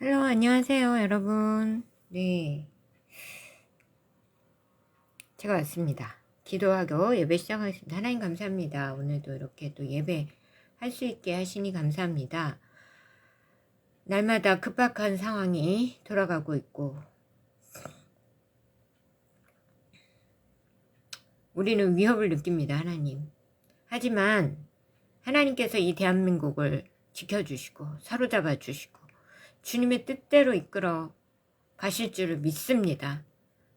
헬로, 안녕하세요, 여러분. 네, 제가 왔습니다. 기도하고 예배 시작하겠습니다. 하나님 감사합니다. 오늘도 이렇게 또 예배 할 수 있게 하시니 감사합니다. 날마다 급박한 상황이 돌아가고 있고, 우리는 위협을 느낍니다, 하나님. 하지만 하나님께서 이 대한민국을 지켜주시고, 사로잡아 주시고, 주님의 뜻대로 이끌어 가실 줄을 믿습니다.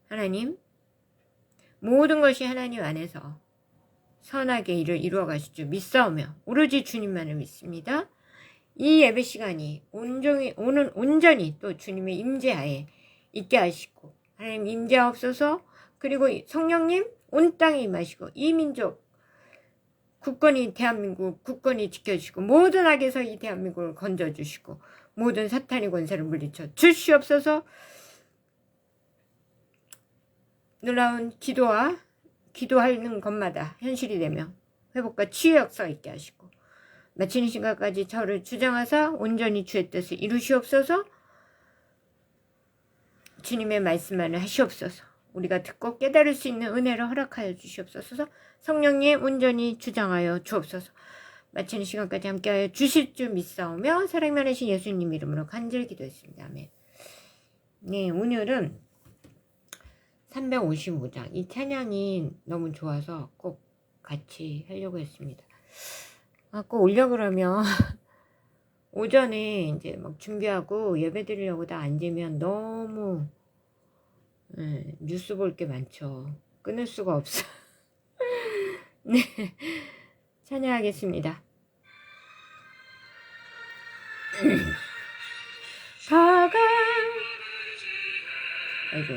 하나님, 모든 것이 하나님 안에서 선하게 일을 이루어 가실 줄 믿사오며 오로지 주님만을 믿습니다. 이 예배 시간이 온전히 또 주님의 임재하에 있게 하시고, 하나님 임재하옵소서. 그리고 성령님 온 땅에 임하시고, 이 민족 국권이, 대한민국 국권이 지켜주시고, 모든 악에서 이 대한민국을 건져주시고, 모든 사탄의 권세를 물리쳐 주시옵소서. 놀라운 기도하는 것마다 현실이 되며 회복과 치유 역사 있게 하시고, 마치는 시간까지 저를 주장하사 온전히 주의 뜻을 이루시옵소서. 주님의 말씀만을 하시옵소서. 우리가 듣고 깨달을 수 있는 은혜를 허락하여 주시옵소서. 성령님 온전히 주장하여 주옵소서. 마치는 시간까지 함께하여 주실 줄 믿사오며 사랑 많으신 예수님 이름으로 간절히 기도했습니다. 아멘. 네, 오늘은 355장 이 찬양이 너무 좋아서 꼭 같이 하려고 했습니다. 꼭 올려 그러면 오전에 이제 막 준비하고 예배 드리려고 다 앉으면 너무 뉴스 볼 게 많죠. 끊을 수가 없어. 네, 찬양하겠습니다. 아이고.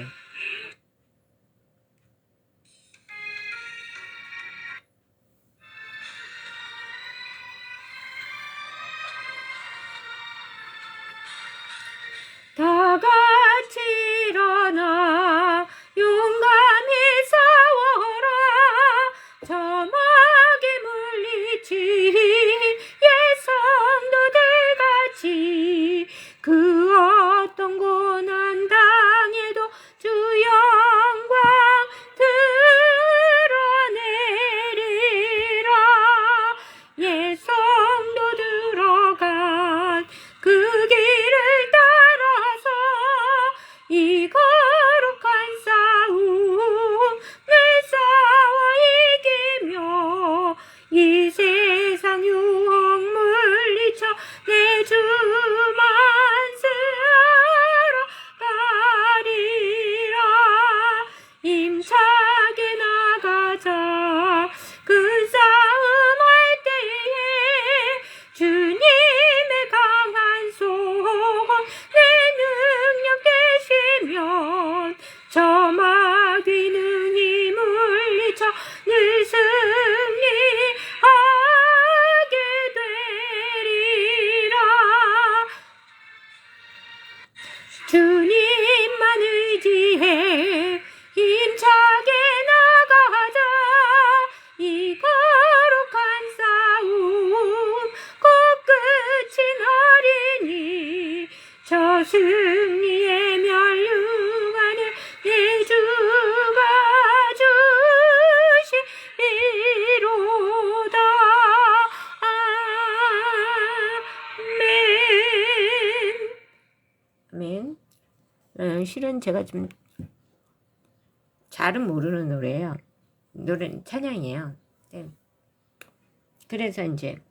다 같이 일어나 용감히 싸워라. 저 마귀 물리친 예성도들 같이 그 어떤 고난 당해도 주 영광 드러내리라. 예성도 들어간 그 길을 따라서 이 거룩한 싸움을 싸워 이기며 이 세상 유혹 물리쳐 내 주만 쓰러 가리라. 힘차게 나가자. 그 싸움할 때에 주님의 강한 손 내 능력 되시면 저 마귀 능히 물리쳐 늘 승리하게 되리라. 주님만 의지해 힘차게 나가자. 이 거룩한 싸움 꼭 끝이 나리니 저 승리의 멸류관을 내 주가 주시리로다. 아멘. 아멘. 실은 제가 좀 잘은 모르는 노래예요. 노래는 찬양이에요. 네. 그래서 이제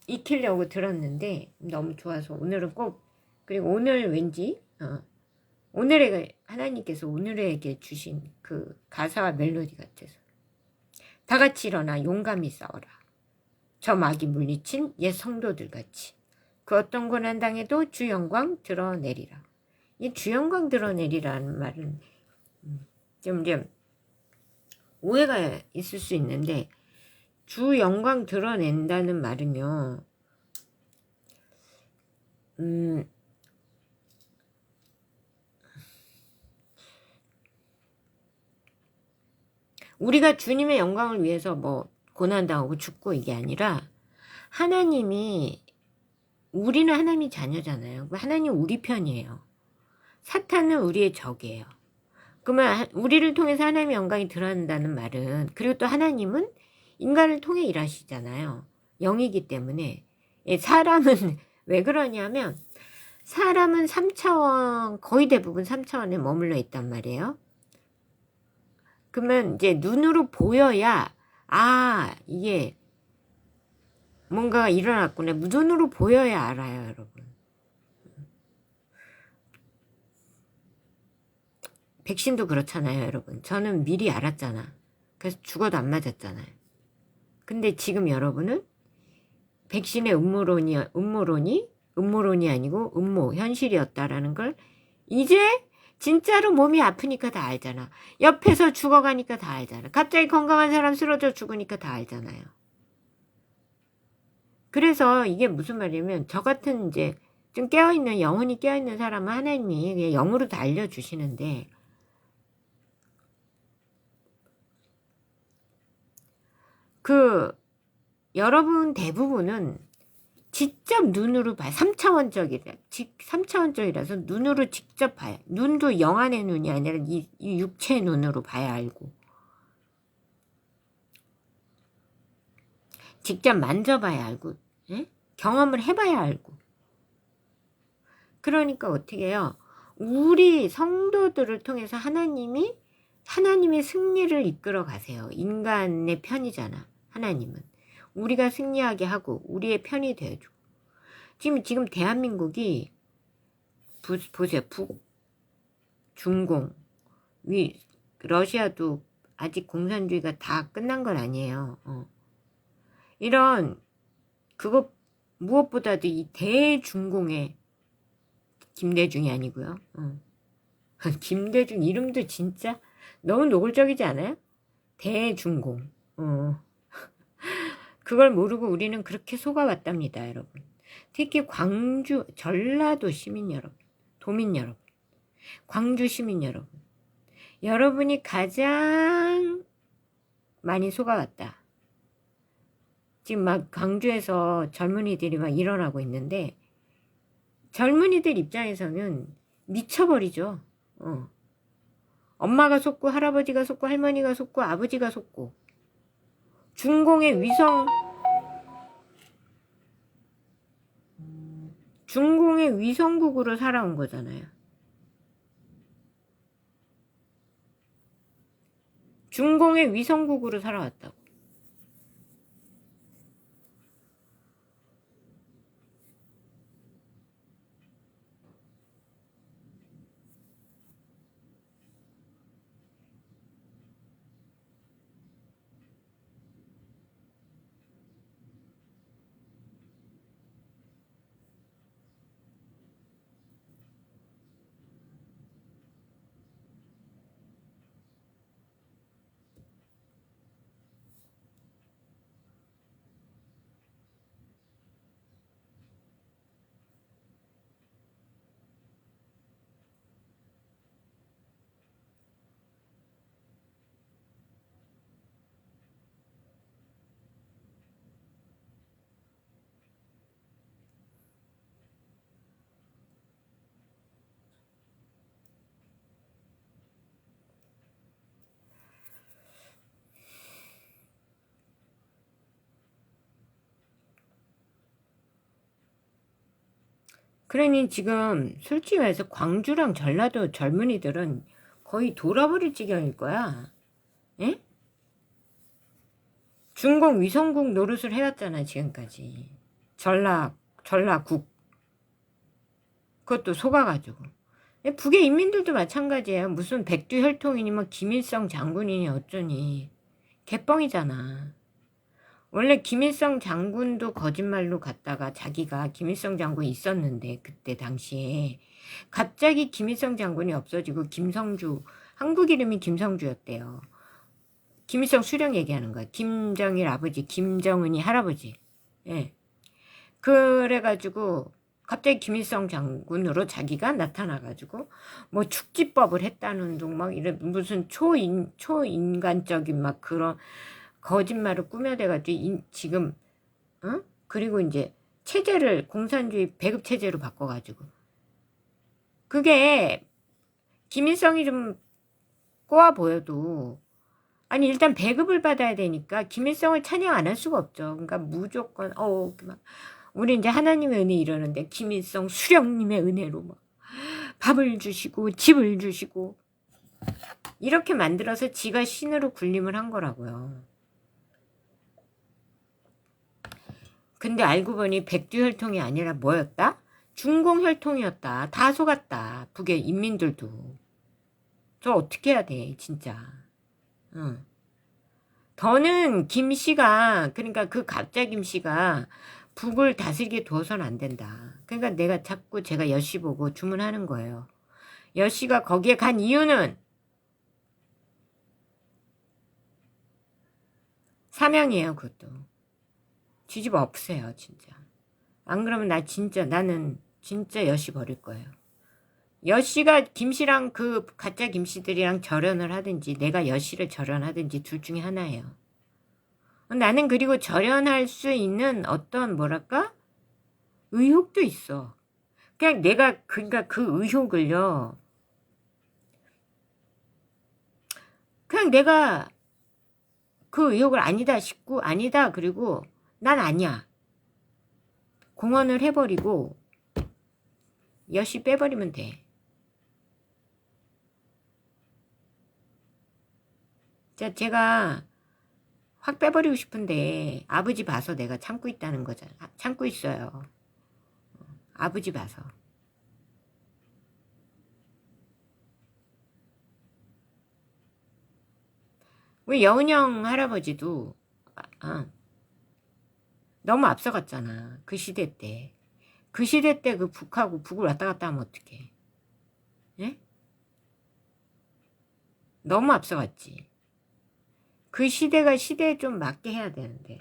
익히려고 들었는데 너무 좋아서 오늘은 꼭, 그리고 오늘 왠지 오늘의 하나님께서 오늘에게 주신 그 가사와 멜로디 같아서 다 같이 일어나 용감히 싸워라. 저 마귀 물리친 옛 성도들 같이 그 어떤 고난 당해도 주 영광 드러내리라. 이 주 영광 드러내리라는 말은 좀 오해가 있을 수 있는데, 주 영광 드러낸다는 말은요, 우리가 주님의 영광을 위해서 뭐 고난당하고 죽고 이게 아니라 하나님이 우리는 하나님의 자녀잖아요. 하나님 우리 편이에요. 사탄은 우리의 적이에요. 그러면 우리를 통해서 하나님의 영광이 드러난다는 말은, 그리고 또 하나님은 인간을 통해 일하시잖아요. 영이기 때문에. 사람은 왜 그러냐면 사람은 3차원, 거의 대부분 3차원에 머물러 있단 말이에요. 그러면 이제 눈으로 보여야, 아, 이게 뭔가 일어났구나. 눈으로 보여야 알아요, 여러분. 백신도 그렇잖아요, 여러분. 저는 미리 알았잖아. 그래서 죽어도 안 맞았잖아요. 근데 지금 여러분은 백신의 음모론이 아니고 음모, 현실이었다라는 걸 이제 진짜로 몸이 아프니까 다 알잖아. 옆에서 죽어가니까 다 알잖아. 갑자기 건강한 사람 쓰러져 죽으니까 다 알잖아요. 그래서 이게 무슨 말이냐면, 저 같은 이제 좀 깨어있는, 영혼이 깨어있는 사람은 하나님이 그냥 영으로 다 알려주시는데, 여러분 대부분은 직접 눈으로 봐요. 3차원적이라서 눈으로 직접 봐요. 눈도 영안의 눈이 아니라 이 육체의 눈으로 봐야 알고, 직접 만져봐야 알고, 예? 경험을 해봐야 알고. 그러니까 어떻게 해요? 우리 성도들을 통해서 하나님의 승리를 이끌어 가세요. 인간의 편이잖아. 하나님은 우리가 승리하게 하고 우리의 편이 되어주고. 지금 대한민국이 보세요. 중공, 러시아도 아직 공산주의가 다 끝난 건 아니에요. 이런 그것 무엇보다도 이 대중공의, 김대중이 아니고요. 김대중 이름도 진짜 너무 노골적이지 않아요? 대중공. 그걸 모르고 우리는 그렇게 속아왔답니다, 여러분. 특히 광주, 전라도 시민 여러분, 도민 여러분, 광주 시민 여러분, 여러분이 가장 많이 속아왔다. 지금 막 광주에서 젊은이들이 막 일어나고 있는데, 젊은이들 입장에서는 미쳐버리죠. 엄마가 속고, 할아버지가 속고, 할머니가 속고, 아버지가 속고, 중공의 위성국으로 살아온 거잖아요. 중공의 위성국으로 살아왔다고. 그러니 지금 솔직히 말해서 광주랑 전라도 젊은이들은 거의 돌아버릴 지경일 거야. 예? 중공 위성국 노릇을 해왔잖아, 지금까지. 전라국. 그것도 속아가지고. 북의 인민들도 마찬가지예요. 무슨 백두혈통이니 뭐 김일성 장군이니 어쩌니. 개뻥이잖아. 원래 김일성 장군도 거짓말로 갔다가 자기가 김일성 장군이 있었는데, 그때 당시에 갑자기 김일성 장군이 없어지고 김성주, 한국 이름이 김성주였대요. 김일성 수령 얘기하는 거야. 김정일 아버지, 김정은이 할아버지. 예. 그래가지고 갑자기 김일성 장군으로 자기가 나타나가지고 뭐 축지법을 했다는 둥 막 이런 무슨 초인간적인 막 그런 거짓말을 꾸며대가지고 지금 그리고 이제 체제를 공산주의 배급 체제로 바꿔가지고 그게 김일성이 좀 꼬아 보여도 아니 일단 배급을 받아야 되니까 김일성을 찬양 안 할 수가 없죠. 그러니까 무조건 우리 이제 하나님의 은혜 이러는데 김일성 수령님의 은혜로 막 밥을 주시고 집을 주시고 이렇게 만들어서 지가 신으로 군림을 한 거라고요. 근데 알고 보니 백두혈통이 아니라 뭐였다? 중공혈통이었다. 다 속았다. 북의 인민들도. 저 어떻게 해야 돼 진짜. 응. 더는 김씨가 그러니까 그 갑자 김씨가 북을 다스리게 두어서는 안 된다. 그러니까 내가 자꾸 제가 여씨 보고 주문하는 거예요. 여씨가 거기에 간 이유는 사명이에요. 그것도. 뒤집어 엎으세요. 진짜. 안 그러면 나는 진짜 여씨 버릴 거예요. 여씨가 김씨랑 그 가짜 김씨들이랑 절연을 하든지 내가 여씨를 절연하든지 둘 중에 하나예요. 나는 그리고 절연할 수 있는 어떤 뭐랄까? 의혹도 있어. 그냥 내가 그러니까 그 의혹을요. 그냥 내가 그 의혹을 아니다 싶고 아니다 그리고 난 아니야. 공언을 해버리고 여씨 빼버리면 돼. 자, 제가 확 빼버리고 싶은데 아버지 봐서 내가 참고 있다는 거잖아. 참고 있어요. 아버지 봐서. 우리 여은영 할아버지도 너무 앞서갔잖아. 그 시대 때. 그 시대 때 그 북하고 북을 왔다 갔다 하면 어떡해. 예? 너무 앞서갔지. 그 시대가 시대에 좀 맞게 해야 되는데.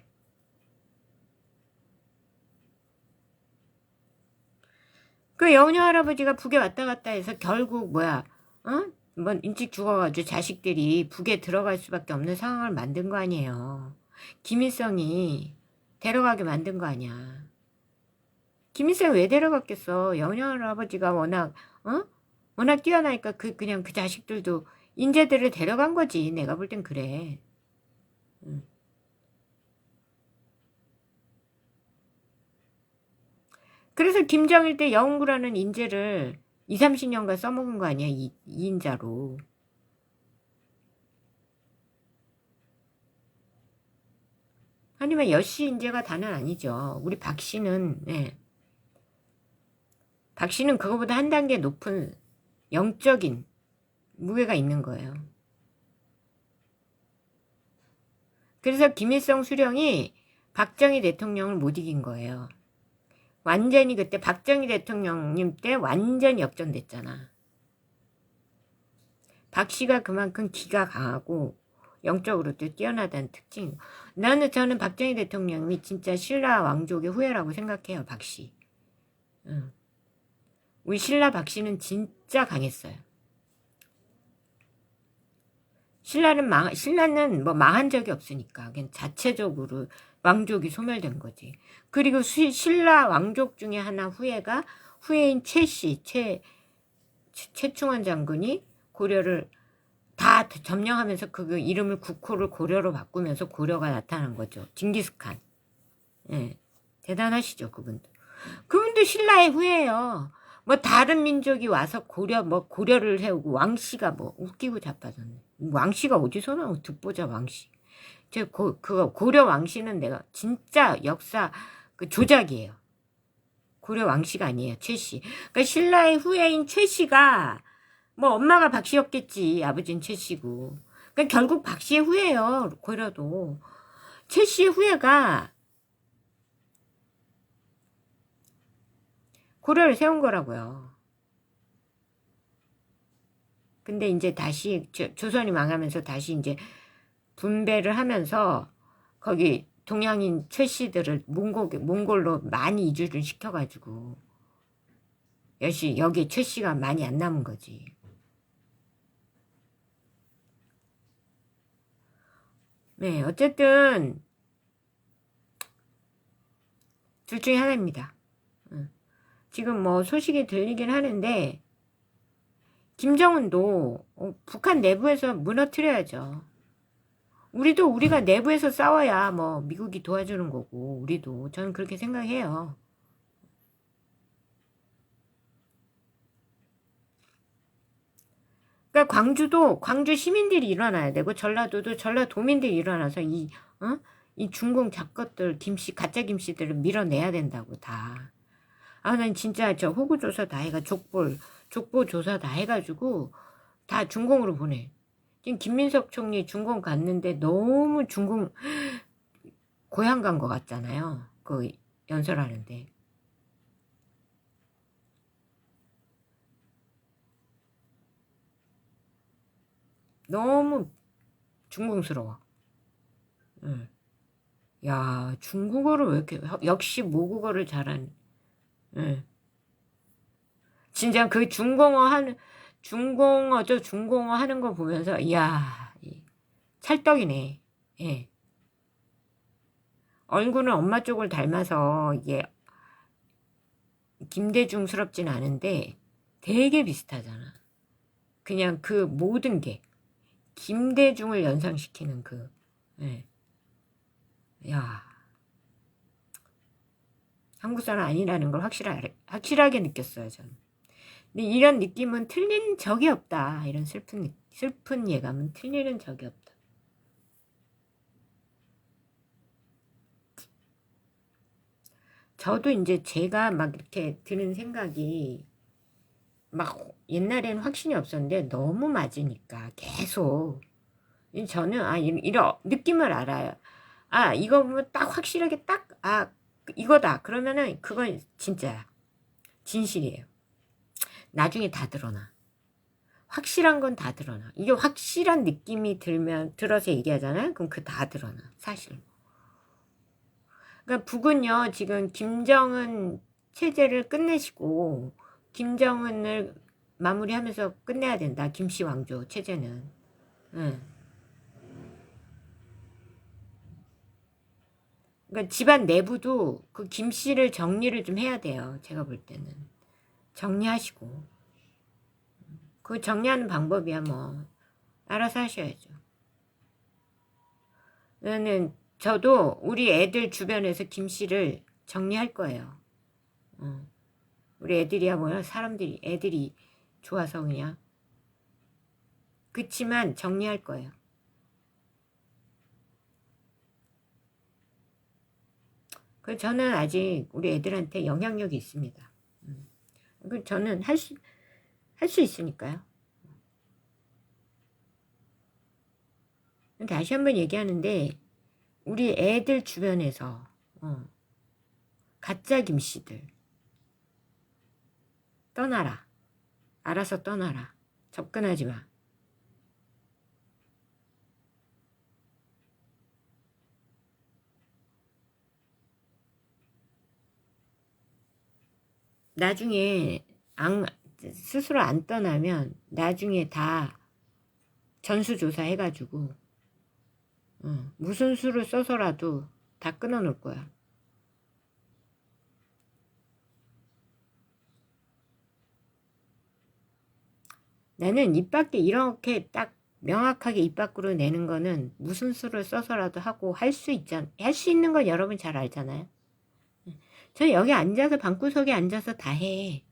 그 여운형 할아버지가 북에 왔다 갔다 해서 결국 뭐야 뭐 일찍 죽어가지고 자식들이 북에 들어갈 수밖에 없는 상황을 만든 거 아니에요. 김일성이 데려가게 만든 거 아니야. 김일성이 왜 데려갔겠어. 여운형 할아버지가 워낙 뛰어나니까 그냥 그 자식들도 인재들을 데려간 거지. 내가 볼 땐 그래. 응. 그래서 김정일 때 여운구라는 인재를 20, 30년간 써먹은 거 아니야. 2인자로. 하지만 여씨 인재가 다는 아니죠. 우리 박씨는 박씨는 그거보다 한 단계 높은 영적인 무게가 있는 거예요. 그래서 김일성 수령이 박정희 대통령을 못 이긴 거예요. 완전히 그때 박정희 대통령님 때 완전히 역전됐잖아. 박씨가 그만큼 기가 강하고 영적으로도 뛰어나다는 특징. 저는 박정희 대통령이 진짜 신라 왕족의 후예라고 생각해요. 박씨. 우리 신라 박씨는 진짜 강했어요. 신라는 뭐 망한 적이 없으니까 그냥 자체적으로 왕족이 소멸된 거지. 그리고 신라 왕족 중에 하나 후예인 최충원 장군이 고려를 다 점령하면서 그 이름을 국호를 고려로 바꾸면서 고려가 나타난 거죠. 징기스칸. 예. 대단하시죠, 그분도. 그분도 신라의 후예예요. 뭐 다른 민족이 와서 고려를 해오고 왕씨가 뭐 웃기고 자빠졌네. 왕씨가 어디서 나온 듣보자 왕씨. 그거 고려 왕씨는 내가 진짜 역사 그 조작이에요. 고려 왕씨가 아니에요. 최씨. 그러니까 신라의 후예인 최씨가 뭐 엄마가 박씨였겠지. 아버지는 최씨고. 그러니까 결국 박씨의 후예예요. 고려도. 최씨의 후예가 고려를 세운 거라고요. 근데 이제 다시 조선이 망하면서 다시 이제 분배를 하면서 거기 동양인 최씨들을 몽골로 많이 이주를 시켜가지고 여기 최씨가 많이 안 남은 거지. 네, 어쨌든 둘 중에 하나입니다. 지금 뭐 소식이 들리긴 하는데 김정은도 북한 내부에서 무너뜨려야죠. 우리도 우리가 내부에서 싸워야 뭐 미국이 도와주는 거고 우리도 저는 그렇게 생각해요. 그러니까 광주 시민들이 일어나야 되고 전라도도 전라도민들이 일어나서 이 중공 작것들 가짜 김씨들을 밀어내야 된다고 다. 난 진짜 저 호구조사 다 해가 족보조사 다 해가지고 다 중공으로 보내. 지금 김민석 총리 중공 갔는데 너무 중공 고향 간 것 같잖아요. 그 연설하는데. 너무 중공스러워. 응. 야, 중국어를 왜 이렇게 역시 모국어를 잘하는. 응. 진짜 그 중공어 하는 거 보면서 이야, 찰떡이네. 예. 얼굴은 엄마 쪽을 닮아서 이게 김대중스럽진 않은데 되게 비슷하잖아. 그냥 그 모든 게 김대중을 연상시키는 예. 야, 한국 사람 아니라는 걸 확실하게 느꼈어요, 저는. 근데 이런 느낌은 틀린 적이 없다. 이런 슬픈 예감은 틀리는 적이 없다. 저도 이제 제가 막 이렇게 드는 생각이 막 옛날에는 확신이 없었는데 너무 맞으니까 계속 저는 이런 느낌을 알아요. 이거 보면 딱 확실하게 이거다. 그러면은 그건 진짜야. 진실이에요. 나중에 다 드러나. 확실한 건 다 드러나. 이게 확실한 느낌이 들어서 얘기하잖아요. 그럼 그 다 드러나. 사실. 그러니까 북은요, 지금 김정은 체제를 끝내시고, 김정은을 마무리하면서 끝내야 된다. 김씨 왕조 체제는. 응. 그러니까 집안 내부도 그 김씨를 정리를 좀 해야 돼요. 제가 볼 때는. 정리하시고. 그 정리하는 방법이야, 뭐. 알아서 하셔야죠. 저도 우리 애들 주변에서 김씨를 정리할 거예요. 우리 애들이야 뭐야 애들이 좋아서 그냥. 그치만 정리할 거예요. 저는 아직 우리 애들한테 영향력이 있습니다. 저는 할 수 있으니까요. 다시 한번 얘기하는데 우리 애들 주변에서 가짜 김씨들 떠나라. 알아서 떠나라. 접근하지 마. 나중에 스스로 안 떠나면 나중에 다 전수조사 해가지고 무슨 수를 써서라도 다 끊어놓을 거야. 나는 입 밖에 이렇게 딱 명확하게 입 밖으로 내는 거는 무슨 수를 써서라도 하고 할 수 있는 건 여러분 잘 알잖아요. 저 여기 앉아서 방구석에 앉아서 다 해.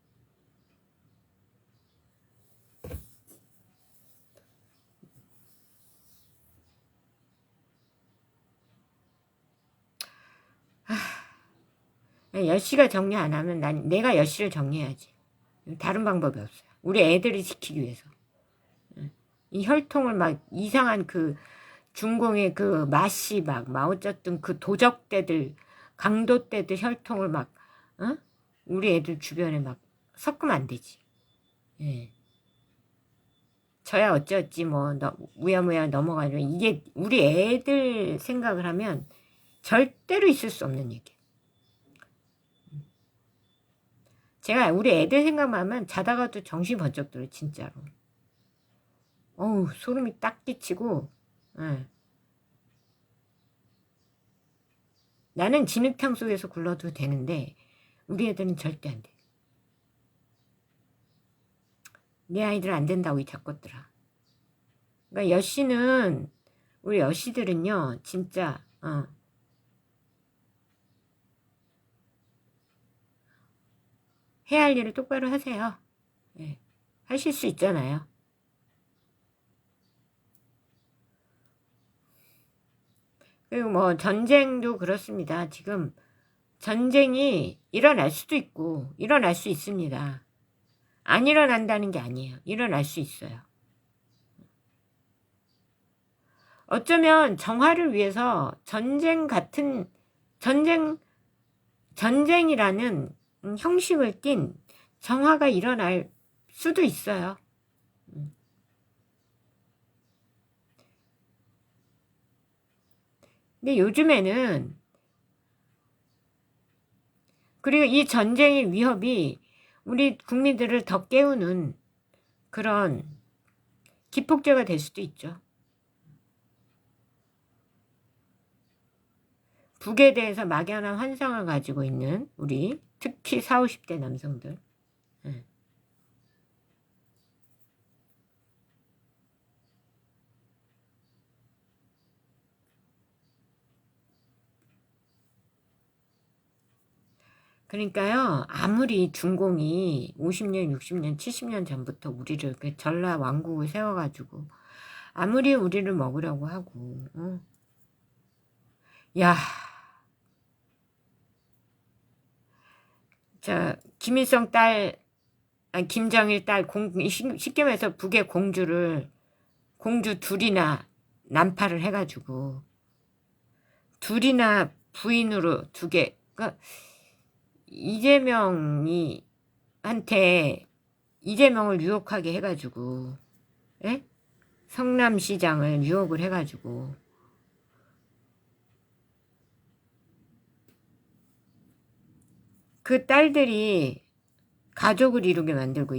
여씨가 정리 안 하면 내가 여씨를 정리해야지. 다른 방법이 없어요. 우리 애들을 지키기 위해서. 이 혈통을 막 이상한 중공의 마씨 마오쩌둥 도적대들 강도대들 혈통을 우리 애들 주변에 막 섞으면 안 되지. 예. 저야 어찌어찌 무야무야 넘어가지고 이게 우리 애들 생각을 하면 절대로 있을 수 없는 얘기야. 제가 우리 애들 생각만 하면 자다가도 정신이 번쩍 들어요. 진짜로. 어우 소름이 딱 끼치고. 예. 나는 진흙탕 속에서 굴러도 되는데 우리 애들은 절대 안 돼. 내 아이들 안 된다고 이 작것들아. 그러니까 여씨는, 우리 여씨들은요 진짜 해야 할 일을 똑바로 하세요. 예, 하실 수 있잖아요. 그리고 뭐 전쟁도 그렇습니다. 지금 전쟁이 일어날 수도 있고 일어날 수 있습니다. 안 일어난다는 게 아니에요. 일어날 수 있어요. 어쩌면 정화를 위해서 전쟁이라는 형식을 띤 정화가 일어날 수도 있어요. 근데 요즘에는, 그리고 이 전쟁의 위협이 우리 국민들을 더 깨우는 그런 기폭제가 될 수도 있죠. 북에 대해서 막연한 환상을 가지고 있는 우리 특히 40, 50대 남성들. 그러니까요, 아무리 중공이 50년, 60년, 70년 전부터 우리를 전라 왕국을 세워가지고 아무리 우리를 먹으려고 하고, 야, 김일성 딸, 아니, 김정일 딸, 쉽게 말해서 북의 공주 둘이나 난파를 해가지고, 둘이나 부인으로 두 개, 그러니까 이재명을 유혹하게 해가지고, 예? 성남시장을 유혹을 해가지고, 그 딸들이 가족을 이루게 만들고,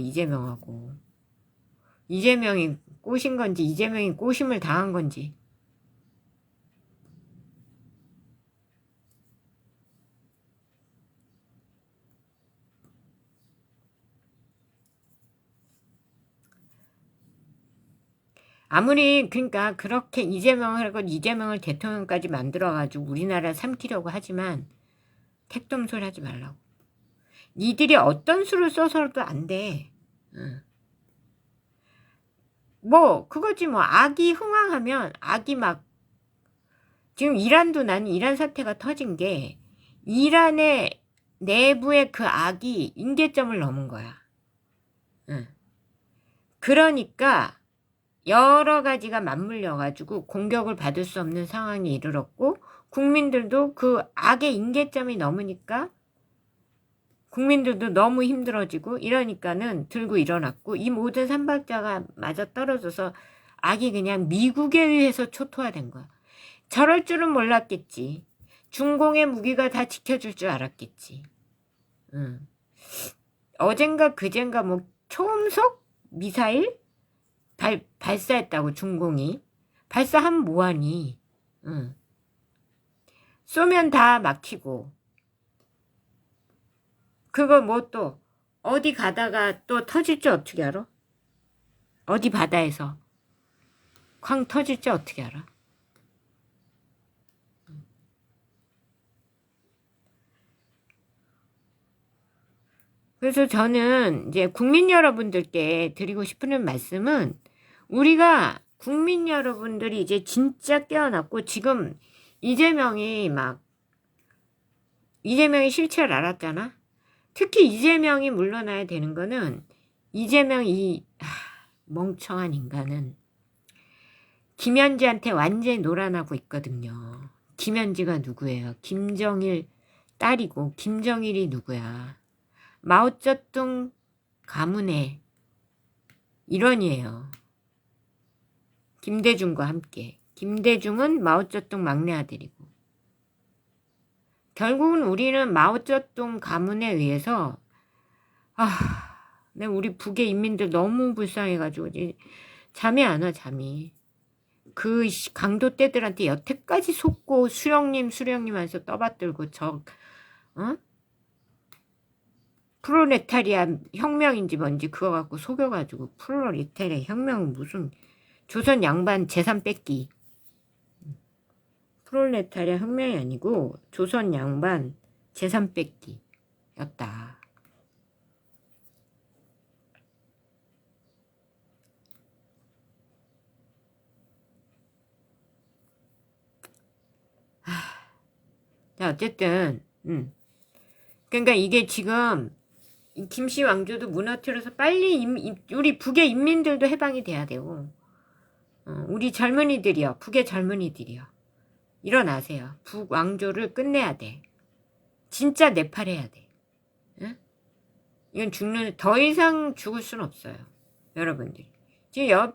이재명이 꼬신 건지 이재명이 꼬심을 당한 건지. 아무리 그러니까 그렇게 이재명을 대통령까지 만들어가지고 우리나라를 삼키려고 하지만 택도 소리 하지 말라고. 니들이 어떤 수를 써서도 안 돼. 뭐 그거지 뭐. 악이 흥황하면 악이 막, 지금 나는 이란 사태가 터진 게 이란의 내부의 그 악이 임계점을 넘은 거야. 그러니까 여러 가지가 맞물려가지고 공격을 받을 수 없는 상황에 이르렀고, 국민들도 그 악의 임계점이 넘으니까 국민들도 너무 힘들어지고, 이러니까는 들고 일어났고, 이 모든 삼박자가 맞아떨어져서 악이 그냥 미국에 의해서 초토화된 거야. 저럴 줄은 몰랐겠지. 중공의 무기가 다 지켜줄 줄 알았겠지. 어젠가 그젠가 뭐 초음속 미사일 발사했다고, 중공이. 발사하면 뭐하니? 쏘면 다 막히고. 그거 뭐 또 어디 가다가 또 터질지 어떻게 알아? 어디 바다에서 쾅 터질지 어떻게 알아? 그래서 저는 이제 국민 여러분들께 드리고 싶은 말씀은, 우리가 국민 여러분들이 이제 진짜 깨어났고, 지금 이재명이 실체를 알았잖아. 특히 이재명이 물러나야 되는 거는, 이재명 멍청한 인간은 김현지한테 완전히 놀아나고 있거든요. 김현지가 누구예요? 김정일 딸이고, 김정일이 누구야? 마오쩌둥 가문의 일원이에요. 김대중과 함께. 김대중은 마오쩌둥 막내 아들이고. 결국은 우리는 마오쩌둥 가문에 의해서, 우리 북의 인민들 너무 불쌍해가지고 잠이 안 와, 잠이. 그 강도 떼들한테 여태까지 속고 수령님 하면서 떠받들고 어? 프로레타리아 혁명인지 뭔지 그거 갖고 속여가지고 프로레타리아 혁명은 무슨 조선 양반 재산 뺏기. 프롤레타리아 혁명이 아니고 조선 양반 재산 뺏기였다. 자, 어쨌든 그러니까 이게 지금 김씨 왕조도 무너뜨려서 빨리 우리 북의 인민들도 해방이 돼야 되고 우리 젊은이들이요. 북의 젊은이들이요. 일어나세요. 북 왕조를 끝내야 돼. 진짜 내팔해야 돼. 응? 이건 더 이상 죽을 수는 없어요. 여러분들이. 지금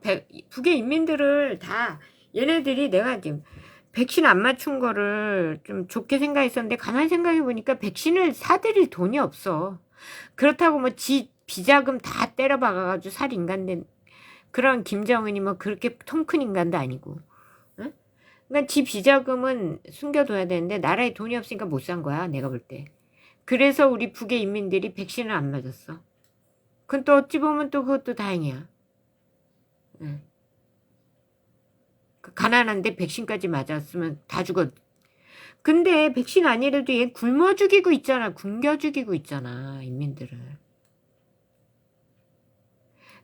북의 인민들을 다 얘네들이 내가 지금 백신 안 맞춘 거를 좀 좋게 생각했었는데 가만히 생각해보니까 백신을 사드릴 돈이 없어. 그렇다고 뭐 비자금 다 때려박아가지고 살 인간된 그런 김정은이 뭐 그렇게 통 큰 인간도 아니고. 응? 그러니까 비자금은 숨겨둬야 되는데 나라에 돈이 없으니까 못 산 거야 내가 볼 때. 그래서 우리 북의 인민들이 백신을 안 맞았어. 그건 또 어찌 보면 또 그것도 다행이야. 응. 가난한데 백신까지 맞았으면 다 죽었. 근데 백신 아니래도 얘 굶어 죽이고 있잖아. 굶겨 죽이고 있잖아. 인민들을.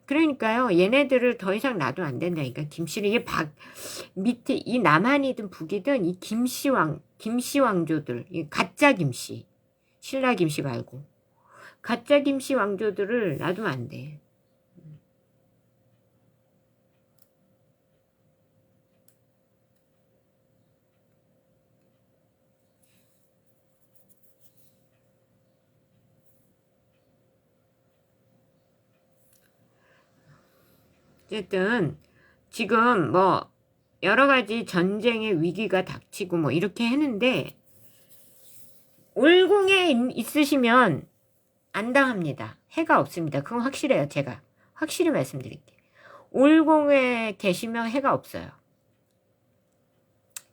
그러니까요. 얘네들을 더 이상 놔도 안 된다니까. 김씨를 이게 밑에 이 남한이든 북이든 이 김씨 왕조들, 이 가짜 김씨, 신라 김씨 말고 가짜 김씨 왕조들을 놔두면 안 돼. 어쨌든 지금 뭐 여러 가지 전쟁의 위기가 닥치고 뭐 이렇게 했는데 올공에 있으시면 안 당합니다. 해가 없습니다. 그건 확실해요. 제가 확실히 말씀드릴게요. 올공에 계시면 해가 없어요.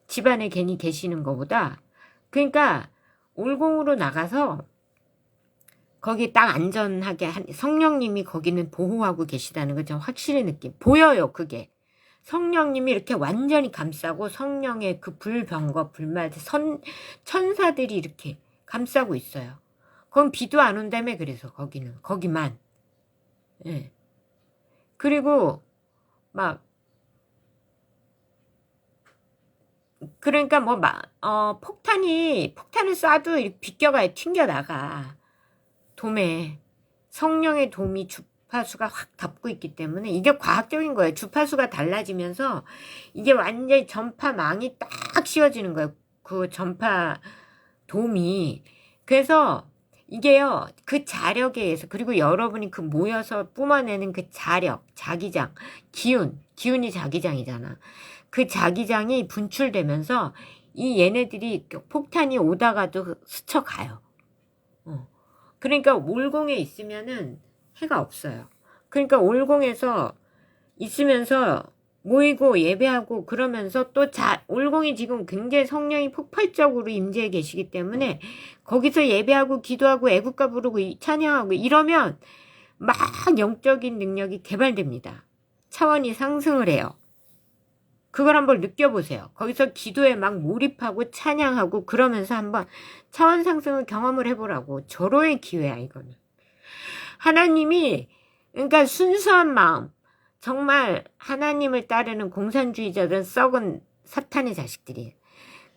집안에 괜히 계시는 것보다. 그러니까 올공으로 나가서 거기 딱 안전하게 성령님이 거기는 보호하고 계시다는 걸 좀 확실히 보여요. 그게 성령님이 이렇게 완전히 감싸고 성령의 그 불병거 불말 천사들이 이렇게 감싸고 있어요. 그건 비도 안 온다며. 그래서 거기만. 예. 그리고 막 그러니까 뭐 폭탄을 쏴도 이렇게 비껴가요. 튕겨나가. 돔에 성령의 돔이 주파수가 확 덮고 있기 때문에 이게 과학적인 거예요. 주파수가 달라지면서 이게 완전히 전파망이 딱 씌워지는 거예요. 그 전파 돔이. 그래서 이게요. 그 자력에 의해서 그리고 여러분이 그 모여서 뿜어내는 그 자력, 자기장, 기운이 자기장이잖아. 그 자기장이 분출되면서 이 얘네들이 폭탄이 오다가도 스쳐가요. 그러니까 올공에 있으면은 해가 없어요. 그러니까 올공에서 있으면서 모이고 예배하고 그러면서 또 올공이 지금 굉장히 성령이 폭발적으로 임재해 계시기 때문에 거기서 예배하고 기도하고 애국가 부르고 찬양하고 이러면 막 영적인 능력이 개발됩니다. 차원이 상승을 해요. 그걸 한번 느껴보세요. 거기서 기도에 막 몰입하고 찬양하고 그러면서 한번 차원 상승을 경험을 해보라고. 절호의 기회야 이거는. 하나님이 그러니까 순수한 마음, 정말 하나님을 따르는 공산주의자들은 썩은 사탄의 자식들이에요.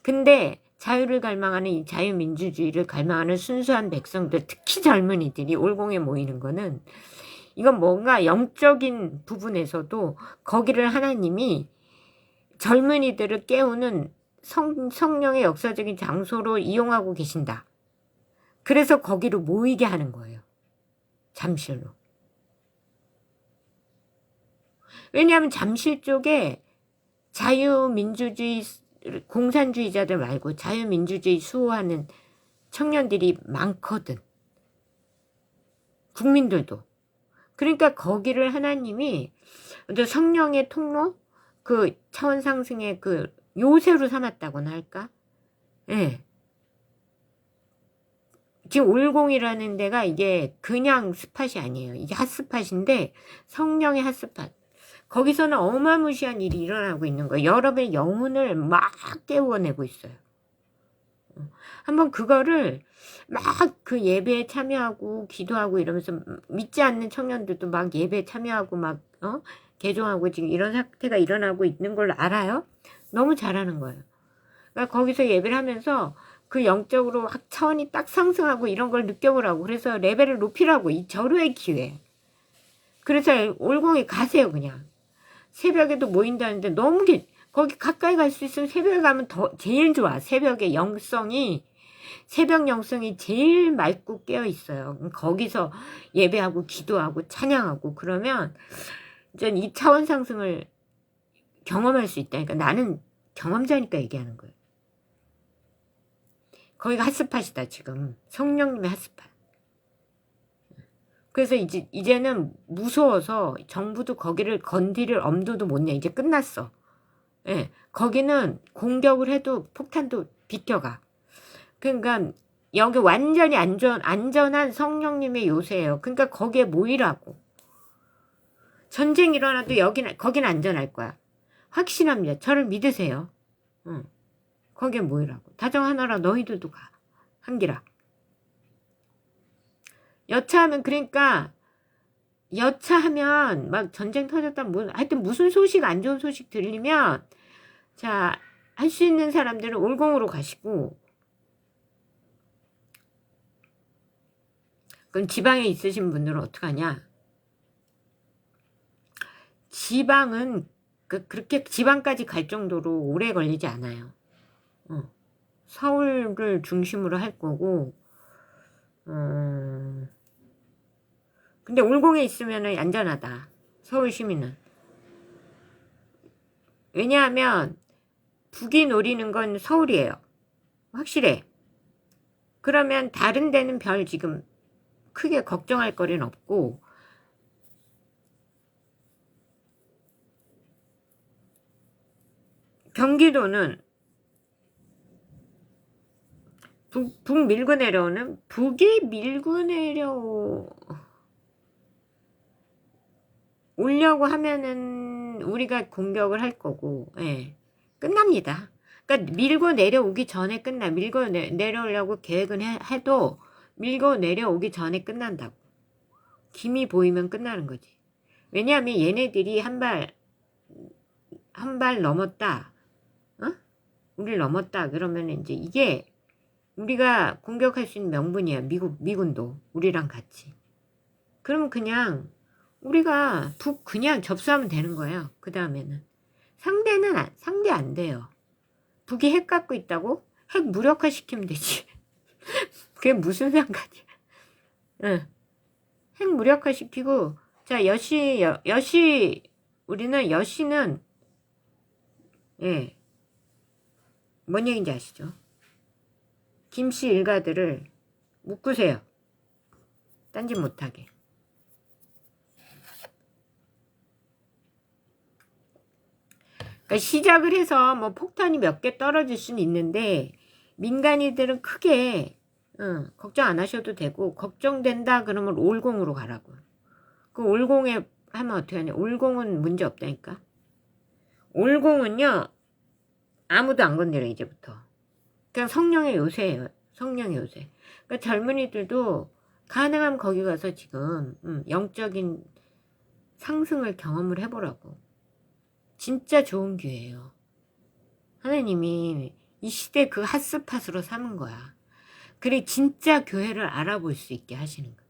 근데 자유를 갈망하는 이 자유민주주의를 갈망하는 순수한 백성들, 특히 젊은이들이 올공에 모이는 거는 이건 뭔가 영적인 부분에서도 거기를 하나님이 젊은이들을 깨우는 성령의 역사적인 장소로 이용하고 계신다. 그래서 거기로 모이게 하는 거예요. 잠실로. 왜냐하면 잠실 쪽에 자유민주주의 공산주의자들 말고 자유민주주의 수호하는 청년들이 많거든. 국민들도. 그러니까 거기를 하나님이 성령의 통로, 그 차원 상승의 그 요새로 삼았다고나 할까? 예. 지금 올공이라는 데가 이게 그냥 스팟이 아니에요. 이게 핫스팟인데 성령의 핫스팟. 거기서는 어마무시한 일이 일어나고 있는 거예요. 여러분의 영혼을 막 깨워내고 있어요. 한번 그거를 막 그 예배에 참여하고 기도하고 이러면서 믿지 않는 청년들도 막 예배에 참여하고 막 개종하고 지금 이런 사태가 일어나고 있는 걸 알아요? 너무 잘하는 거예요. 그러니까 거기서 예배를 하면서 그 영적으로 확 차원이 딱 상승하고 이런 걸 느껴보라고. 그래서 레벨을 높이라고. 이 절호의 기회. 그래서 올공에 가세요 그냥. 새벽에도 모인다는데 너무 거기 가까이 갈 수 있으면 새벽에 가면 더 제일 좋아. 새벽의 영성이 새벽 영성이 제일 맑고 깨어 있어요. 거기서 예배하고 기도하고 찬양하고 그러면 전 이 차원 상승을 경험할 수 있다니까. 나는 경험자니까 얘기하는 거예요. 거기가 핫스팟이다 지금. 성령님의 핫스팟. 그래서 이제는 무서워서 정부도 거기를 건드릴 엄두도 못 내. 이제 끝났어. 예, 거기는 공격을 해도 폭탄도 비껴가. 그러니까 여기 완전히 안전한 성령님의 요새예요. 그러니까 거기에 모이라고. 전쟁 일어나도 거기는 안전할 거야. 확신합니다. 저를 믿으세요. 응. 거기에 모이라고. 다정하노라 너희들도 가. 한기라. 여차하면 그러니까 여차하면 막 전쟁 터졌다 하여튼 무슨 소식 안 좋은 소식 들리면 자 할 수 있는 사람들은 올공으로 가시고 그럼 지방에 있으신 분들은 어떡하냐? 지방은 그렇게 지방까지 갈 정도로 오래 걸리지 않아요. 서울을 중심으로 할 거고 근데 올공에 있으면 안전하다. 서울 시민은. 왜냐하면 북이 노리는 건 서울이에요. 확실해. 그러면 다른 데는 별 지금 크게 걱정할 거리는 없고 경기도는 북 밀고 내려오는 북이 밀고 오려고 하면은 우리가 공격을 할 거고 예. 끝납니다. 그러니까 밀고 내려오기 전에 끝나. 밀고 내려오려고 계획은 해도 밀고 내려오기 전에 끝난다고. 김이 보이면 끝나는 거지. 왜냐하면 얘네들이 한 발 넘었다. 우리를 넘었다. 그러면 이제 이게 우리가 공격할 수 있는 명분이야. 미군도 우리랑 같이. 그러면 그냥 우리가 북 그냥 접수하면 되는 거예요. 그 다음에는 상대 안 돼요. 북이 핵 갖고 있다고? 핵 무력화 시키면 되지. 그게 무슨 상관이야. 응. 핵 무력화 시키고 자 우리는 여시는 예. 뭔 얘기인지 아시죠? 김씨 일가들을 묶으세요. 딴짓 못하게. 그러니까 시작을 해서 뭐 폭탄이 몇 개 떨어질 수는 있는데 민간인들은 크게 걱정 안 하셔도 되고 걱정된다 그러면 올공으로 가라고. 그 올공에 하면 어떻게 하냐. 올공은 문제 없다니까. 올공은요 아무도 안 건드려 이제부터. 그냥 성령의 요새예요. 성령의 요새. 그러니까 젊은이들도 가능하면 거기 가서 지금 영적인 상승을 경험을 해보라고. 진짜 좋은 기회예요. 하나님이 이 시대 그 핫스팟으로 삼은 거야. 그래 진짜 교회를 알아볼 수 있게 하시는 거야.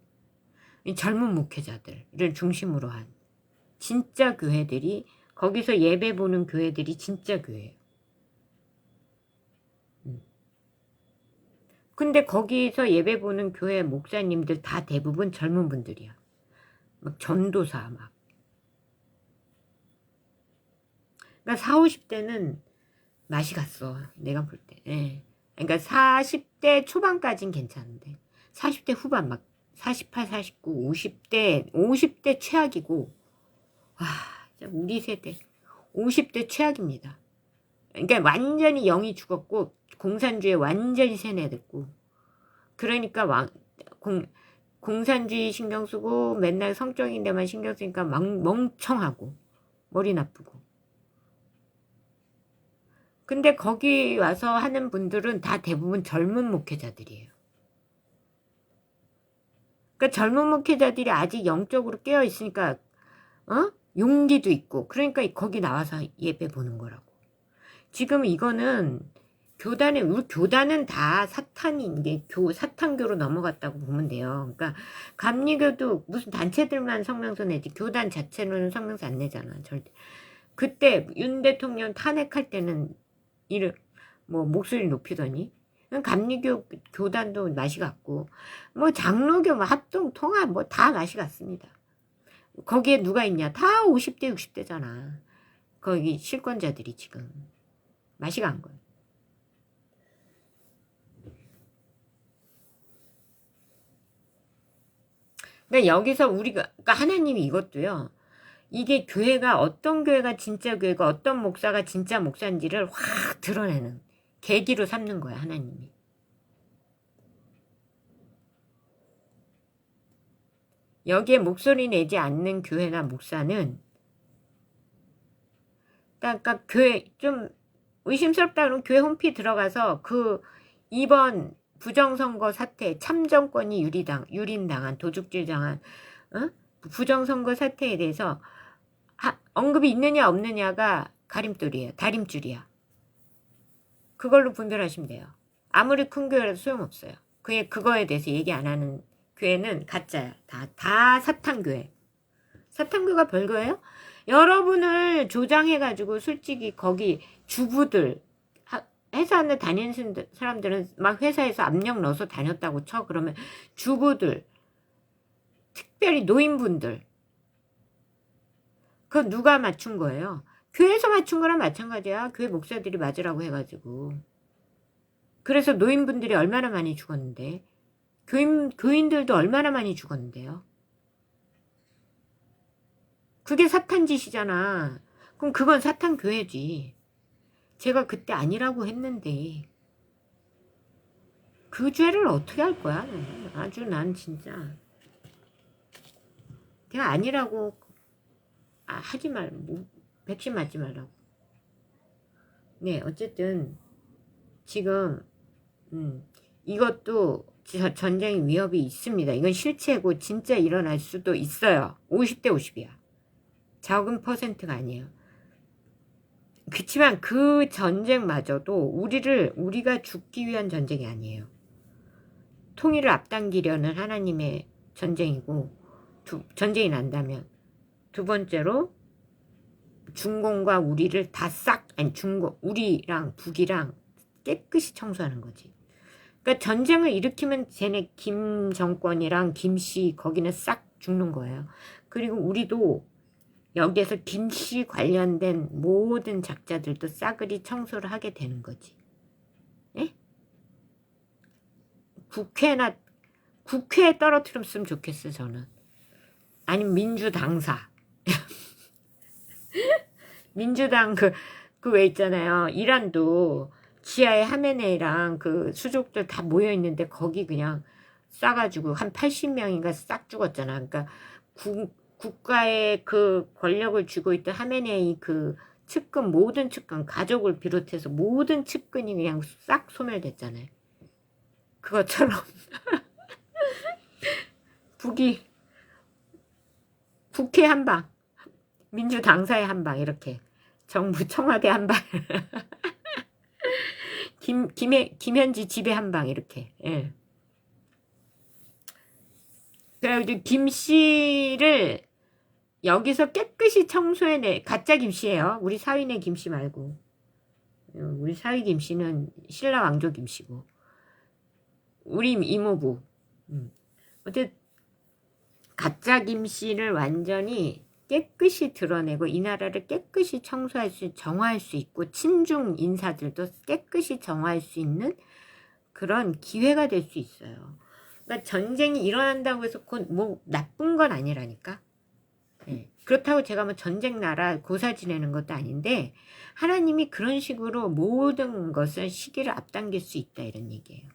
이 젊은 목회자들을 중심으로 한 진짜 교회들이 거기서 예배 보는 교회들이 진짜 교회예요. 근데 거기서 예배 보는 교회 목사님들 다 대부분 젊은 분들이야. 막 전도사 막. 그러니까 40, 50대는 맛이 갔어. 내가 볼 때. 예. 그러니까 40대 초반까진 괜찮은데 40대 후반 막 48, 49, 50대 최악이고 와 진짜 우리 세대 50대 최악입니다. 그러니까 완전히 영이 죽었고 공산주의에 완전히 세뇌됐고, 그러니까 공산주의 신경 쓰고 맨날 성적인 데만 신경 쓰니까 멍청하고 머리 나쁘고. 근데 거기 와서 하는 분들은 다 대부분 젊은 목회자들이에요. 그러니까 젊은 목회자들이 아직 영적으로 깨어 있으니까 용기도 있고, 그러니까 거기 나와서 예배 보는 거라고. 지금 이거는 우리 교단은 다 사탄이 사탄교로 넘어갔다고 보면 돼요. 그러니까 감리교도 무슨 단체들만 성명서 내지 교단 자체로는 성명서 안 내잖아. 절대. 그때 윤 대통령 탄핵할 때는 목소리 높이더니, 감리교 교단도 맛이 갔고, 장로교 합동 통합 다 맛이 갔습니다. 거기에 누가 있냐? 다 50대 60대잖아. 거기 실권자들이 지금 맛이 간 거예요. 그러니까 여기서 그러니까 하나님이 이것도요, 이게 교회가 어떤 교회가 진짜 교회가 어떤 목사가 진짜 목사인지를 확 드러내는 계기로 삼는 거야, 하나님이. 여기에 목소리 내지 않는 교회나 목사는, 그러니까 교회 좀 의심스럽다 그러면 교회 홈피 들어가서 이번 부정선거 사태, 참정권이 유린당한 도둑질당한 부정선거 사태에 대해서 언급이 있느냐 없느냐가 다림줄이야. 그걸로 분별하시면 돼요. 아무리 큰 교회라도 소용없어요. 그거에 대해서 얘기 안 하는 교회는 가짜야. 다 사탄교회. 사탄교가 별거예요? 여러분을 조장해가지고 솔직히 거기 주부들, 회사에 다니는 사람들은 막 회사에서 압력 넣어서 다녔다고 쳐. 그러면 주부들, 특별히 노인분들, 그건 누가 맞춘 거예요? 교회에서 맞춘 거랑 마찬가지야. 교회 목사들이 맞으라고 해가지고. 그래서 노인분들이 얼마나 많이 죽었는데, 교인들도 얼마나 많이 죽었는데요. 그게 사탄 짓이잖아. 그럼 그건 사탄 교회지. 제가 그때 아니라고 했는데 그 죄를 어떻게 할 거야? 아주 난 진짜 내가 아니라고 하지 백신 맞지 말라고. 네, 어쨌든 지금 이것도 전쟁 위협이 있습니다. 이건 실체고 진짜 일어날 수도 있어요. 50대 50이야. 적은 퍼센트가 아니에요. 그치만 그 전쟁마저도 우리가 죽기 위한 전쟁이 아니에요. 통일을 앞당기려는 하나님의 전쟁이고, 전쟁이 난다면 두 번째로 중공과 우리를 우리랑 북이랑 깨끗이 청소하는 거지. 그러니까 전쟁을 일으키면 쟤네 김 정권이랑 김씨 거기는 싹 죽는 거예요. 그리고 우리도 여기에서 김씨 관련된 모든 작자들도 싸그리 청소를 하게 되는 거지. 예? 국회에 떨어뜨렸으면 좋겠어, 저는. 아니면 민주당사. 민주당 왜 있잖아요. 이란도 지하에 하메네이랑 그 수족들 다 모여있는데 거기 그냥 싸가지고 한 80명인가 싹 죽었잖아. 그러니까 국가의 그 권력을 쥐고 있던 하메네이 모든 측근, 가족을 비롯해서 모든 측근이 그냥 싹 소멸됐잖아요. 그것처럼 국회 한 방, 민주당사의 한 방, 이렇게 정부 청와대 한 방, 김현지 집에 한 방, 이렇게. 예. 그래가지고 김씨를 여기서 깨끗이 청소해내. 가짜 김씨예요. 우리 사위네 김씨 말고. 우리 사위 김씨는 신라 왕조 김씨고, 우리 이모부. 어쨌든 가짜 김씨를 완전히 깨끗이 드러내고 이 나라를 깨끗이 정화할 수 있고, 친중 인사들도 깨끗이 정화할 수 있는 그런 기회가 될 수 있어요. 그러니까 전쟁이 일어난다고 해서 나쁜 건 아니라니까. 네. 그렇다고 제가 뭐 전쟁 나라 고사 지내는 것도 아닌데 하나님이 그런 식으로 모든 것을 시기를 앞당길 수 있다 이런 얘기예요.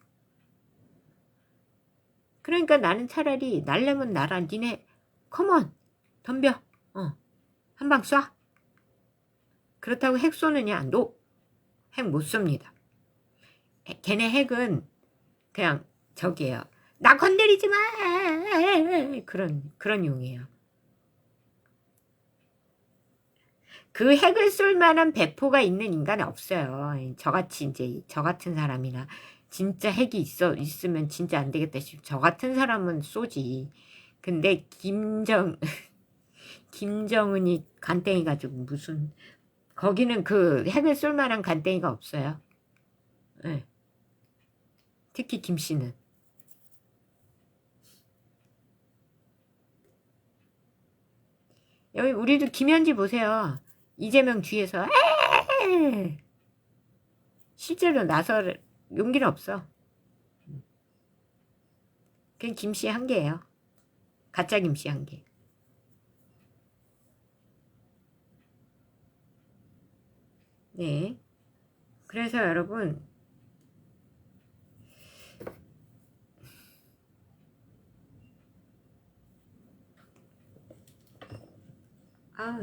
그러니까 나는 차라리 날려면 나라 니네 컴온 덤벼 한 방 쏴. 그렇다고 핵 쏘느냐? 노. 핵 못 쏩니다. 걔네 핵은 그냥 저기예요. 나 건드리지 마. 그런 용이에요. 그 핵을 쏠 만한 배포가 있는 인간은 없어요. 저같이 이제 저 같은 사람이나 진짜 핵이 있으면 진짜 안 되겠다 싶어. 저 같은 사람은 쏘지. 근데 김정은이 간땡이 가지고 무슨 거기는 그 핵을 쏠 만한 간땡이가 없어요. 네. 특히 김씨는. 여기 우리도 김현지 보세요. 이재명 뒤에서 실제로 나설 용기는 없어. 그냥 김씨 한 개예요. 가짜 김씨 한 개. 네. 그래서 여러분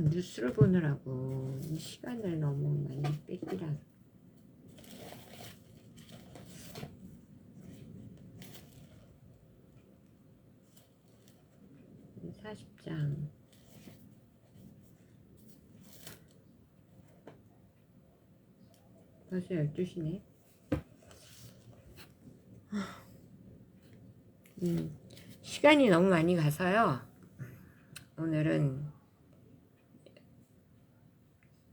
뉴스를 보느라고 이 시간을 너무 많이 뺏기라. 40장. 벌써 12시네. 시간이 너무 많이 가서요. 오늘은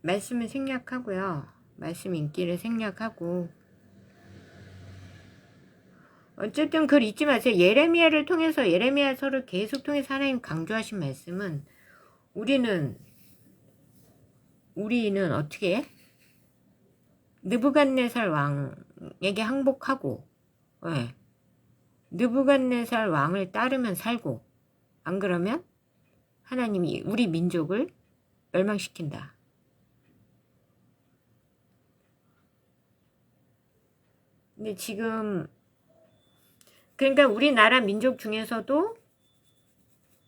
말씀을 생략하고요. 말씀 인기를 생략하고 어쨌든 글 잊지 마세요. 예레미야를 통해서 예레미야서를 계속 통해서 하나님 강조하신 말씀은 우리는 어떻게 해? 느부갓네살 왕에게 항복하고 네. 느부갓네살 왕을 따르면 살고 안 그러면 하나님이 우리 민족을 멸망시킨다. 근데 지금 그러니까 우리나라 민족 중에서도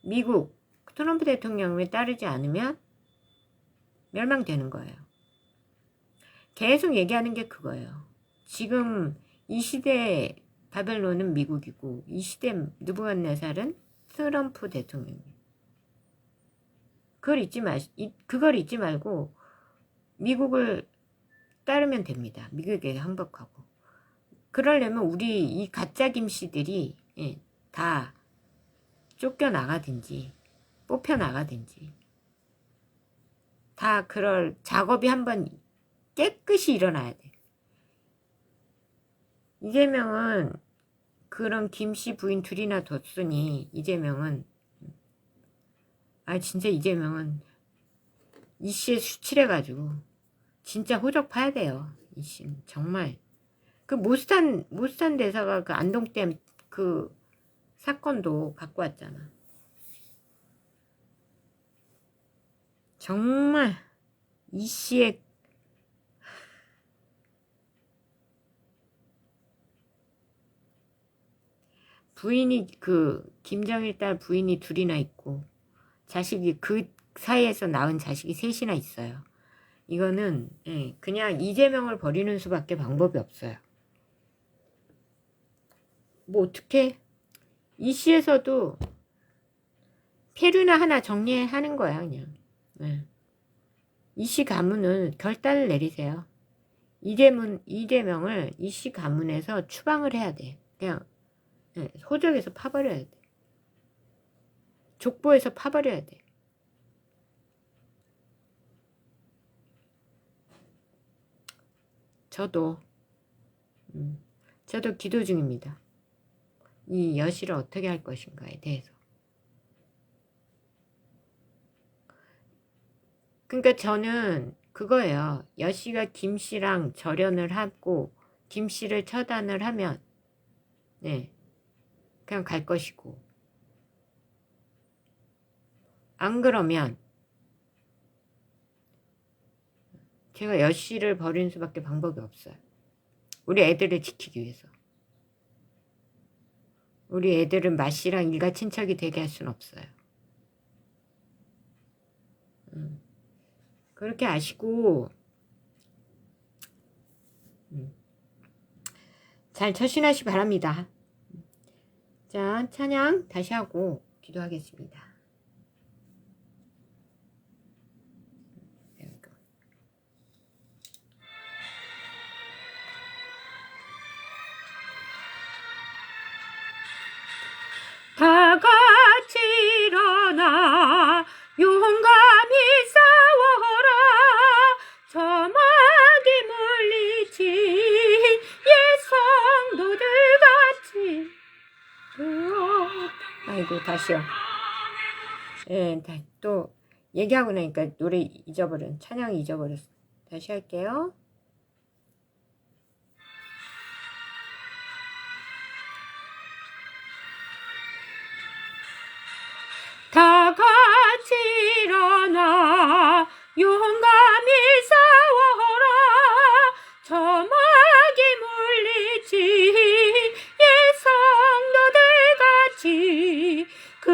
미국 트럼프 대통령을 따르지 않으면 멸망되는 거예요. 계속 얘기하는 게 그거예요. 지금 이 시대 바벨론은 미국이고 이 시대 느부갓네살은 트럼프 대통령이에요. 그걸 잊지 말고 미국을 따르면 됩니다. 미국에게 항복하고. 그러려면 우리 이 가짜 김씨들이 다 쫓겨나가든지 뽑혀나가든지 다 그럴 작업이 한번 깨끗이 일어나야 돼. 이재명은 그런 김씨 부인 둘이나 뒀으니 이재명은 진짜 이재명은 이씨에 수칠해가지고 진짜 호적 파야 돼요. 이씨는 정말 그 모스탄 대사가 그 안동댐 그 사건도 갖고 왔잖아. 정말 이씨의 부인이 그 김정일 딸 부인이 둘이나 있고 자식이 그 사이에서 낳은 자식이 셋이나 있어요. 이거는 그냥 이재명을 버리는 수밖에 방법이 없어요. 뭐 어떻게 이씨에서도 페류나 하나 정리하는 거야 그냥. 이씨 가문은 결단을 내리세요. 이재명을 이씨 가문에서 추방을 해야 돼. 그냥 호적에서 파버려야 돼. 족보에서 파버려야 돼. 저도 기도 중입니다. 이 여시를 어떻게 할 것인가에 대해서. 그러니까 저는 그거예요. 여시가 김씨랑 절연을 하고 김씨를 처단을 하면 그냥 갈 것이고 안 그러면 제가 여씨를 버리는 수밖에 방법이 없어요. 우리 애들을 지키기 위해서. 우리 애들은 마씨랑 일가친척이 되게 할 수는 없어요. 그렇게 아시고 잘 처신하시 바랍니다. 자, 찬양 다시 하고 기도하겠습니다. 다 같이 일어나 용감히 싸워라. 저마귀 물리친 예성도들 같이. 아이고 다시요. 예, 또 얘기하고 나니까 노래 잊어버렸, 찬양 잊어버렸어. 다시 할게요. 다 같이 일어나 용감히 싸워라. 저마귀 물리친 예성도들 같이. 그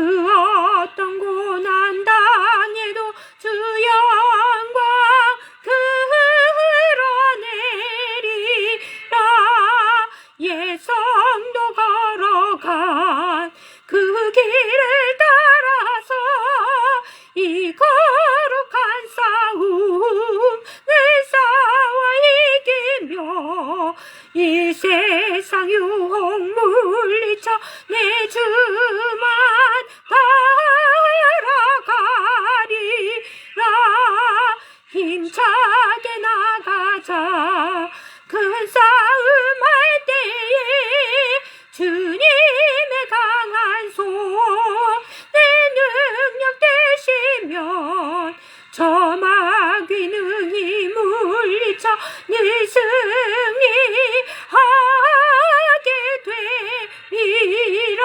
어떤 고난 당해도 주 영광 드러내리라. 예성도 걸어간 그 길을 따라서 이 거룩한 싸움 늘 싸워 이기며 이 세상 유혹 물리쳐 내 주만 따라가리라. 힘차게 나가자. 큰 싸움 할 때에 주님의 강한 손 내 능력 되시면 저마귀 능히 물리쳐 늘 승리하게 되리라.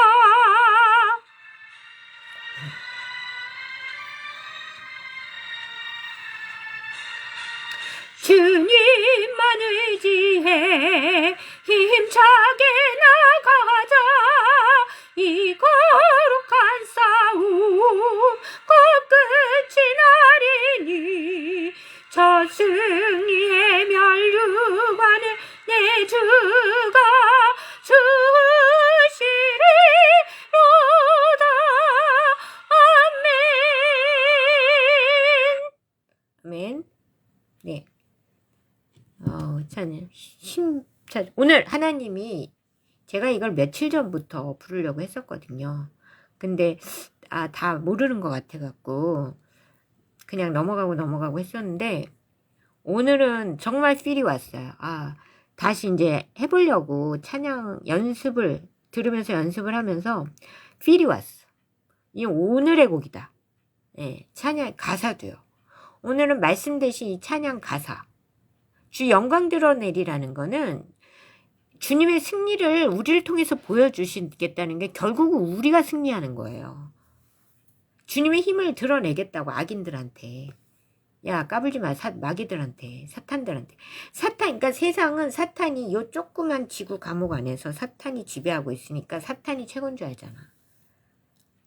주님만 의지해 힘차게 나가자. 이 거룩한 싸움 꼭 끝이 나리니 저 승리의 면류관을 내 주가 주시리로다. 아멘. 아멘. 네. 참 오늘 하나님이 제가 이걸 며칠 전부터 부르려고 했었거든요. 근데 다 모르는 것 같아갖고 그냥 넘어가고 했었는데 오늘은 정말 필이 왔어요. 다시 이제 해보려고 찬양 연습을 들으면서 연습을 하면서 필이 왔어. 이 오늘의 곡이다. 예, 찬양 가사도요. 오늘은 말씀 대신 이 찬양 가사. 주 영광 드러내리라는 거는 주님의 승리를 우리를 통해서 보여주시겠다는 게 결국은 우리가 승리하는 거예요. 주님의 힘을 드러내겠다고 악인들한테. 야, 까불지 마. 마귀들한테, 사탄들한테. 그러니까 세상은 사탄이 요 조그만 지구 감옥 안에서 사탄이 지배하고 있으니까 사탄이 최고인 줄 알잖아.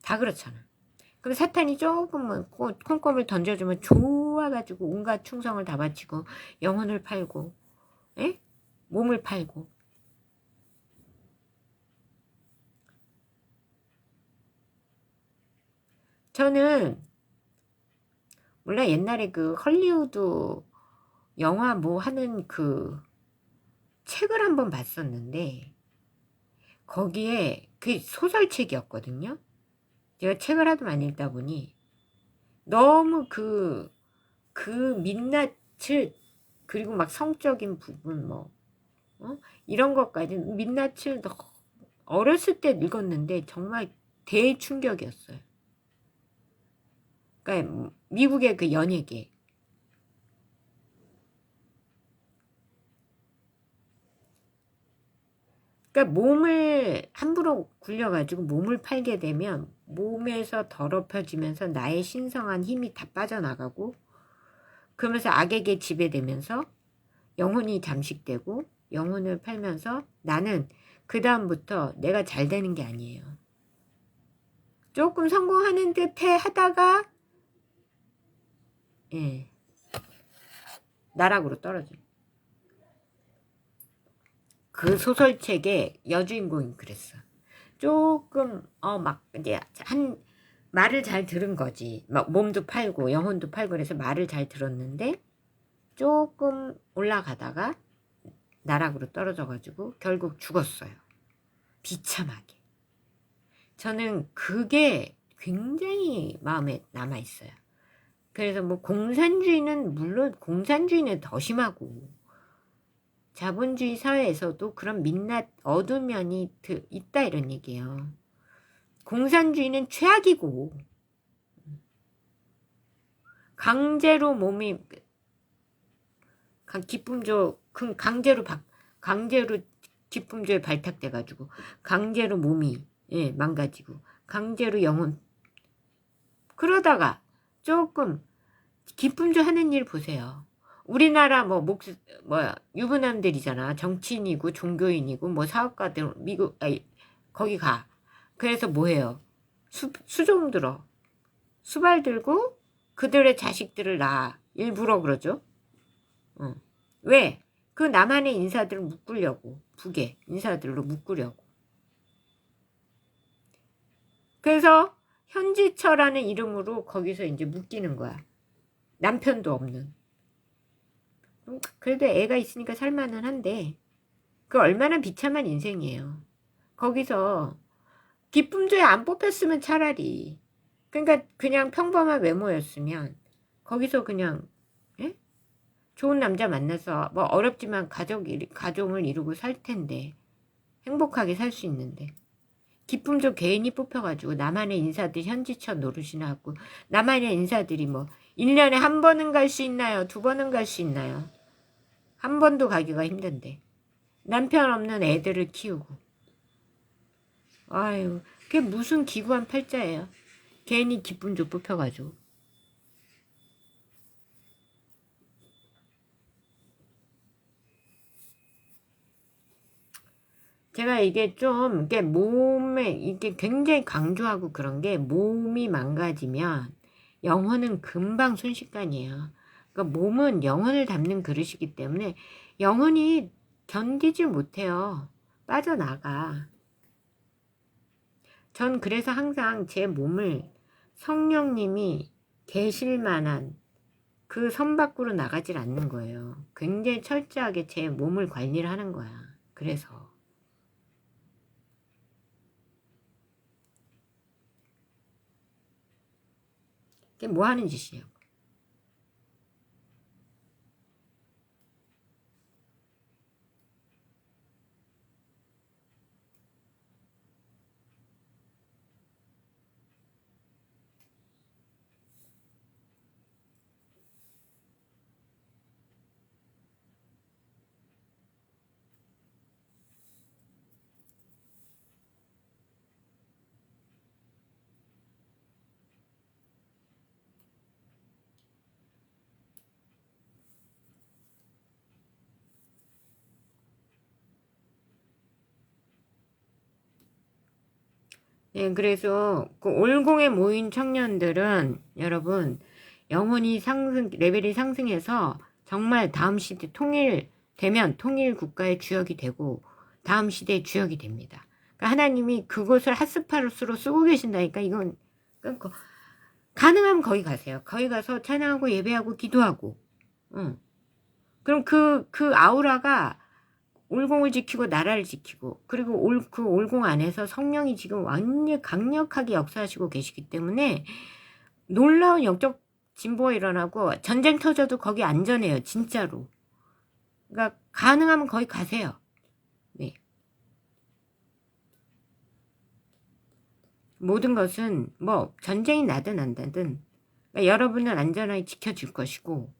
다 그렇잖아. 그럼 사탄이 조금만 콩껌을 던져주면 좋아가지고 온갖 충성을 다 바치고 영혼을 팔고, 에? 몸을 팔고. 저는 몰라 옛날에 그 헐리우드 영화 뭐 하는 그 책을 한번 봤었는데 거기에 그 소설책이었거든요. 제가 책을 하도 많이 읽다 보니 너무 그 민낯을 그리고 막 성적인 부분 이런 것까지 민낯을 어렸을 때 읽었는데 정말 대충격이었어요. 그러니까 미국의 그 연예계. 그러니까 몸을 함부로 굴려가지고 몸을 팔게 되면 몸에서 더럽혀지면서 나의 신성한 힘이 다 빠져나가고 그러면서 악에게 지배되면서 영혼이 잠식되고 영혼을 팔면서 나는 그 다음부터 내가 잘 되는 게 아니에요. 조금 성공하는 듯해 하다가 예, 나락으로 떨어져요. 그 소설책의 여주인공이 그랬어. 조금 막 이제 한 말을 잘 들은 거지. 막 몸도 팔고 영혼도 팔고 그래서 말을 잘 들었는데 조금 올라가다가 나락으로 떨어져가지고 결국 죽었어요. 비참하게. 저는 그게 굉장히 마음에 남아있어요. 그래서 뭐 공산주의는 물론 공산주의는 더 심하고 자본주의 사회에서도 그런 민낯 어두운 면이 있다 이런 얘기예요. 공산주의는 최악이고 강제로 몸이 강제로 기쁨조에 발탁돼가지고 강제로 몸이 망가지고 강제로 영혼 그러다가 조금 기쁨조 하는 일 보세요. 우리나라 유부남들이잖아. 정치인이고 종교인이고 뭐 사업가들 거기 가. 그래서 뭐해요? 수종 들어. 수발 들고 그들의 자식들을 낳아. 일부러 그러죠. 왜? 그 남한의 인사들을 묶으려고. 북의 인사들로 묶으려고. 그래서 현지처라는 이름으로 거기서 이제 묶이는 거야. 남편도 없는. 그래도 애가 있으니까 살만은 한데 그 얼마나 비참한 인생이에요. 거기서 기쁨조에 안 뽑혔으면 차라리 그러니까 그냥 평범한 외모였으면 거기서 그냥 좋은 남자 만나서 뭐 어렵지만 가정을 이루고 살 텐데 행복하게 살 수 있는데 기쁨조 개인이 뽑혀가지고 남한의 인사들 현지처 노릇이나 하고 남한의 인사들이 뭐 1년에 한 번은 갈 수 있나요? 2번은 갈 수 있나요? 한 번도 가기가 힘든데 남편 없는 애들을 키우고 아유 그게 무슨 기구한 팔자예요. 괜히 기쁨조 뽑혀가지고 제가 이게 좀 이게 몸에 이게 굉장히 강조하고 그런 게 몸이 망가지면 영혼은 금방 순식간이에요. 그러니까 몸은 영혼을 담는 그릇이기 때문에 영혼이 견디지 못해요. 빠져나가. 전 그래서 항상 제 몸을 성령님이 계실 만한 그 선 밖으로 나가질 않는 거예요. 굉장히 철저하게 제 몸을 관리를 하는 거야. 그래서 그게 뭐 하는 짓이냐고. 예, 그래서 그 올공에 모인 청년들은 여러분 영혼이 레벨이 상승해서 정말 다음 시대 통일되면 통일 국가의 주역이 되고 다음 시대의 주역이 됩니다. 그러니까 하나님이 그곳을 핫스팟으로 쓰고 계신다니까 이건 그러니까 가능하면 거기 가세요. 거기 가서 찬양하고 예배하고 기도하고. 그럼 그 아우라가 올공을 지키고 나라를 지키고 그리고 그 올공 안에서 성령이 지금 완전히 강력하게 역사하시고 계시기 때문에 놀라운 영적 진보가 일어나고 전쟁 터져도 거기 안전해요. 진짜로. 그러니까 가능하면 거기 가세요. 네. 모든 것은 뭐 전쟁이 나든 안 나든 그러니까 여러분은 안전하게 지켜줄 것이고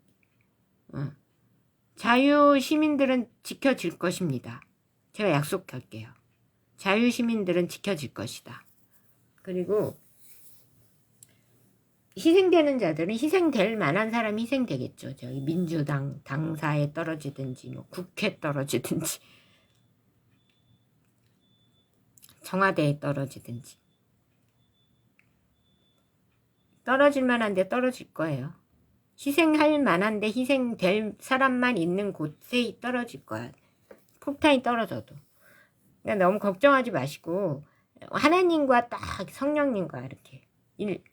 자유 시민들은 지켜질 것입니다. 제가 약속할게요. 자유 시민들은 지켜질 것이다. 그리고 희생되는 자들은 희생될 만한 사람이 희생되겠죠. 저기 민주당 당사에 떨어지든지 뭐 국회 떨어지든지 청와대에 떨어지든지 떨어질 만한데 떨어질 거예요. 희생할 만한데 희생될 사람만 있는 곳에 떨어질 거야. 폭탄이 떨어져도. 그러니까 너무 걱정하지 마시고 하나님과 딱 성령님과 이렇게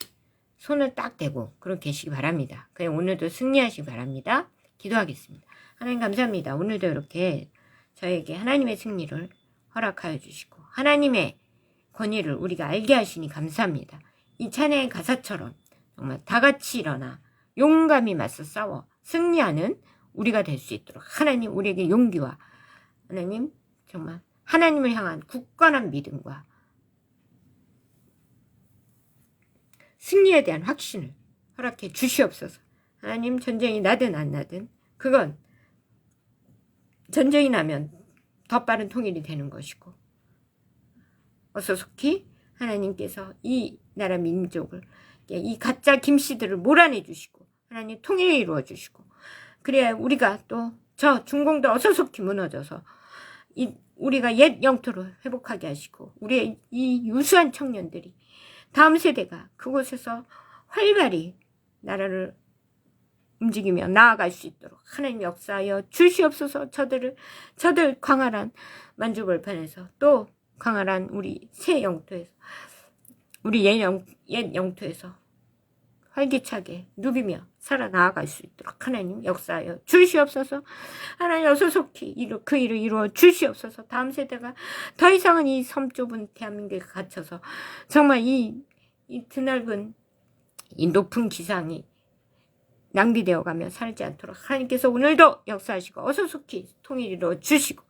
손을 딱 대고 그렇게 계시기 바랍니다. 그냥 오늘도 승리하시기 바랍니다. 기도하겠습니다. 하나님 감사합니다. 오늘도 이렇게 저에게 하나님의 승리를 허락하여 주시고 하나님의 권위를 우리가 알게 하시니 감사합니다. 이 찬양의 가사처럼 정말 다 같이 일어나 용감히 맞서 싸워 승리하는 우리가 될 수 있도록 하나님 우리에게 용기와 하나님 정말 하나님을 향한 굳건한 믿음과 승리에 대한 확신을 허락해 주시옵소서. 하나님 전쟁이 나든 안 나든 그건 전쟁이 나면 더 빠른 통일이 되는 것이고 어서 속히 하나님께서 이 나라 민족을 이 가짜 김씨들을 몰아내 주시고 하나님 통일을 이루어 주시고 그래야 우리가 또 저 중공도 어서 속히 무너져서 우리가 옛 영토를 회복하게 하시고 우리의 이 유수한 청년들이 다음 세대가 그곳에서 활발히 나라를 움직이며 나아갈 수 있도록 하나님 역사하여 주시옵소서. 저들 광활한 만주벌판에서 또 광활한 우리 새 영토에서 우리 옛 영토에서 활기차게 누비며 살아나아갈 수 있도록 하나님 역사하여 주시옵소서. 하나님 어서 속히 그 일을 이루어 주시옵소서. 다음 세대가 더 이상은 이 섬 좁은 대한민국에 갇혀서 정말 이 드넓은 이 높은 기상이 낭비되어 가며 살지 않도록 하나님께서 오늘도 역사하시고 어서 속히 통일 이루어 주시고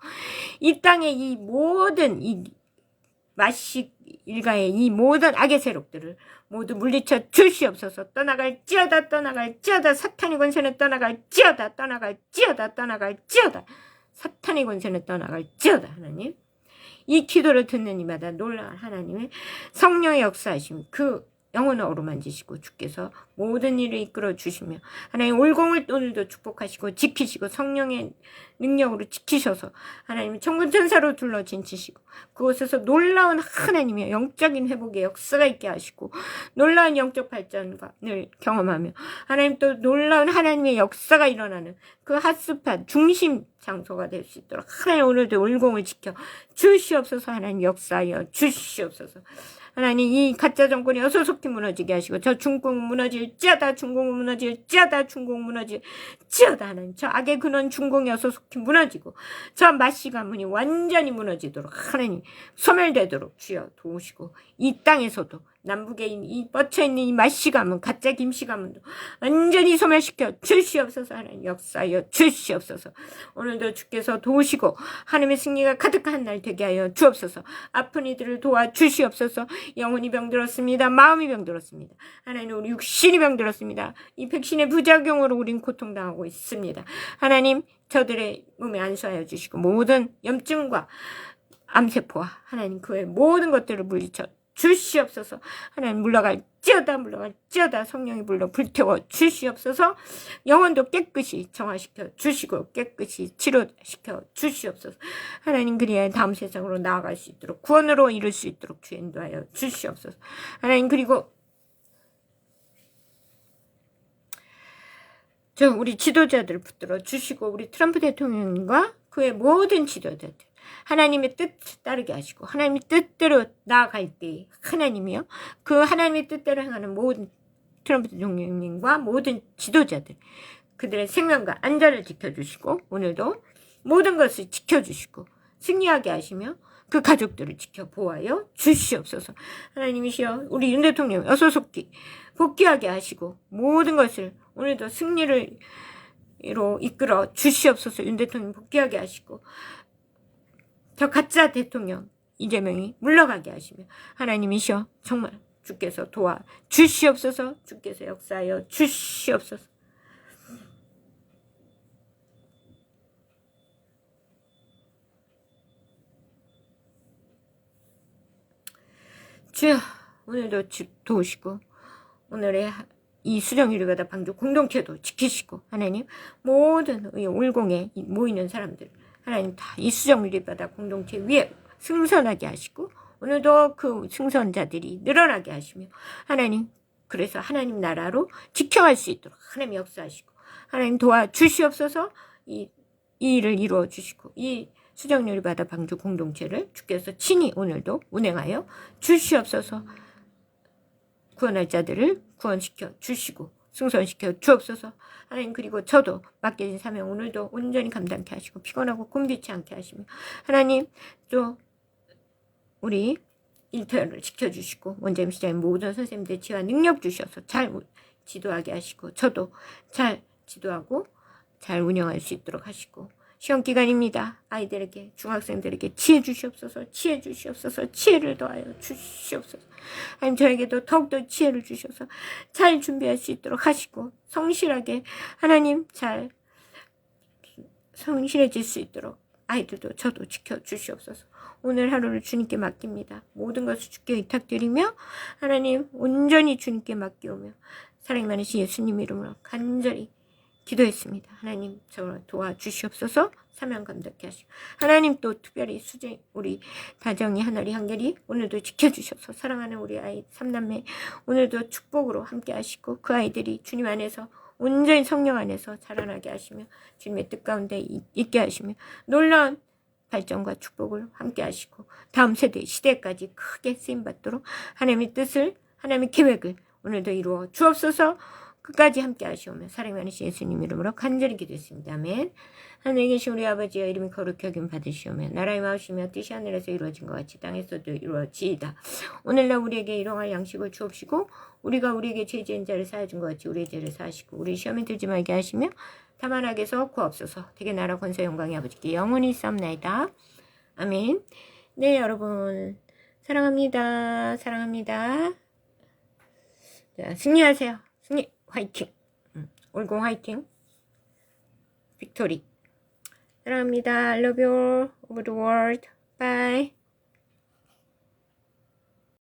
이 땅의 이 모든 이 마식 일가의 이 모든 악의 세력들을 모두 물리쳐 주시옵소서. 떠나갈지어다 사탄의 권세는 떠나갈지어다 사탄의 권세는 떠나갈지어다. 하나님 이 기도를 듣는 이마다 놀라운 하나님의 성령의 역사하심 그 영혼을 어루만지시고 주께서 모든 일을 이끌어 주시며 하나님 올공을 오늘도 축복하시고 지키시고 성령의 능력으로 지키셔서 하나님 천군천사로 둘러 진치시고 그곳에서 놀라운 하나님의 영적인 회복의 역사가 있게 하시고 놀라운 영적 발전을 경험하며 하나님 또 놀라운 하나님의 역사가 일어나는 그 핫스팟 중심 장소가 될 수 있도록 하나님 오늘도 올공을 지켜 주시옵소서. 하나님 역사하여 주시옵소서. 하나님 이 가짜 정권이 어서 속히 무너지게 하시고 저 중국은 무너질지어다 중국은 무너질지어다 중국 무너질지어다. 하나님 저 악의 근원 중국이 어서 속히 무너지고 저 마씨 가문이 완전히 무너지도록 하나님 소멸되도록 주여 도우시고 이 땅에서도 남북에 이 뻗쳐있는 이 마씨 가문 가짜 김씨 가문도 완전히 소멸시켜 주시옵소서. 하나님 역사하여 주시옵소서. 오늘도 주께서 도우시고 하나님의 승리가 가득한 날 되게 하여 주옵소서. 아픈 이들을 도와 주시옵소서. 영혼이 병들었습니다. 마음이 병들었습니다. 하나님 우리 육신이 병들었습니다. 이 백신의 부작용으로 우린 고통당하고 있습니다. 하나님 저들의 몸에 안수하여 주시고 모든 염증과 암세포와 하나님 그의 모든 것들을 물리쳐 주시옵소서. 하나님 물러갈지어다 성령이 물러 불태워 주시옵소서. 영혼도 깨끗이 정화시켜 주시고 깨끗이 치료시켜 주시옵소서. 하나님 그리하여 다음 세상으로 나아갈 수 있도록 구원으로 이룰 수 있도록 주 인도하여 주시옵소서. 하나님 그리고 우리 지도자들 붙들어 주시고 우리 트럼프 대통령과 그의 모든 지도자들 하나님의 뜻 따르게 하시고 하나님의 뜻대로 나아갈 때 하나님이요 그 하나님의 뜻대로 행하는 모든 트럼프 대통령님과 모든 지도자들 그들의 생명과 안전을 지켜주시고 오늘도 모든 것을 지켜주시고 승리하게 하시며 그 가족들을 지켜 보호하여 주시옵소서. 하나님이시여 우리 윤 대통령 어서 속히 복귀하게 하시고 모든 것을 오늘도 승리로 이끌어 주시옵소서. 윤 대통령 복귀하게 하시고 저 가짜 대통령 이재명이 물러가게 하시며 하나님이시여 정말 주께서 도와 주시옵소서. 주께서 역사하여 주시옵소서. 주여 오늘도 도우시고 오늘의 이 수정유리바다 방주 공동체도 지키시고 하나님 모든 이 올공에 모이는 사람들 하나님 다 이 수정유리바다 공동체 위에 승선하게 하시고 오늘도 그 승선자들이 늘어나게 하시며 하나님 그래서 하나님 나라로 지켜갈 수 있도록 하나님 역사하시고 하나님 도와주시옵소서. 이 일을 이루어 주시고 이 수정유리바다 방주 공동체를 주께서 친히 오늘도 운행하여 주시옵소서. 구원할 자들을 구원시켜 주시고 승선시켜 주옵소서. 하나님 그리고 저도 맡겨진 사명 오늘도 온전히 감당케 하시고 피곤하고 곤비치 않게 하시며 하나님 또 우리 일터를 지켜주시고 원장님 시장님 모든 선생님들 지혜와 능력 주셔서 잘 지도하게 하시고 저도 잘 지도하고 잘 운영할 수 있도록 하시고 시험기간입니다. 아이들에게 중학생들에게 지혜 주시옵소서. 지혜 주시옵소서. 지혜를 더하여 주시옵소서. 하나님 저에게도 더욱더 지혜를 주셔서 잘 준비할 수 있도록 하시고 성실하게 하나님 잘 성실해질 수 있도록 아이들도 저도 지켜주시옵소서. 오늘 하루를 주님께 맡깁니다. 모든 것을 주께 의탁드리며 하나님 온전히 주님께 맡기오며 사랑 많으신 예수님 이름으로 간절히 기도했습니다. 하나님 저를 도와주시옵소서. 사명 감당케 하시고 하나님 또 특별히 수제 우리 다정이 하나리 한결이 오늘도 지켜주셔서 사랑하는 우리 아이 삼남매 오늘도 축복으로 함께 하시고 그 아이들이 주님 안에서 온전히 성령 안에서 자라나게 하시며 주님의 뜻 가운데 있게 하시며 놀라운 발전과 축복을 함께 하시고 다음 세대 시대까지 크게 쓰임받도록 하나님의 뜻을 하나님의 계획을 오늘도 이루어 주옵소서. 끝까지 함께 하시오며 사랑이 많으신 예수님 이름으로 간절히 기도했습니다. 아멘. 하늘에 계신 우리 아버지여 이름이 거룩히 여김 받으시오며 나라의 마으시며 뜻이 하늘에서 이루어진 것 같이 땅에서도 이루어지이다. 오늘날 우리에게 일용할 양식을 주옵시고 우리가 우리에게 죄 지은 자를 사하준 것 같이 우리의 죄를 사하시고 우리 시험에 들지 말게 하시며 다만 악에서 구하옵소서. 되게 나라 권세 영광이 아버지께 영원히 있사옵나이다. 아멘. 네 여러분 사랑합니다. 사랑합니다. 자, 승리하세요. 승리 화이팅. 올공 화이팅. 빅토리. 사랑합니다. I love you all over the world. Bye.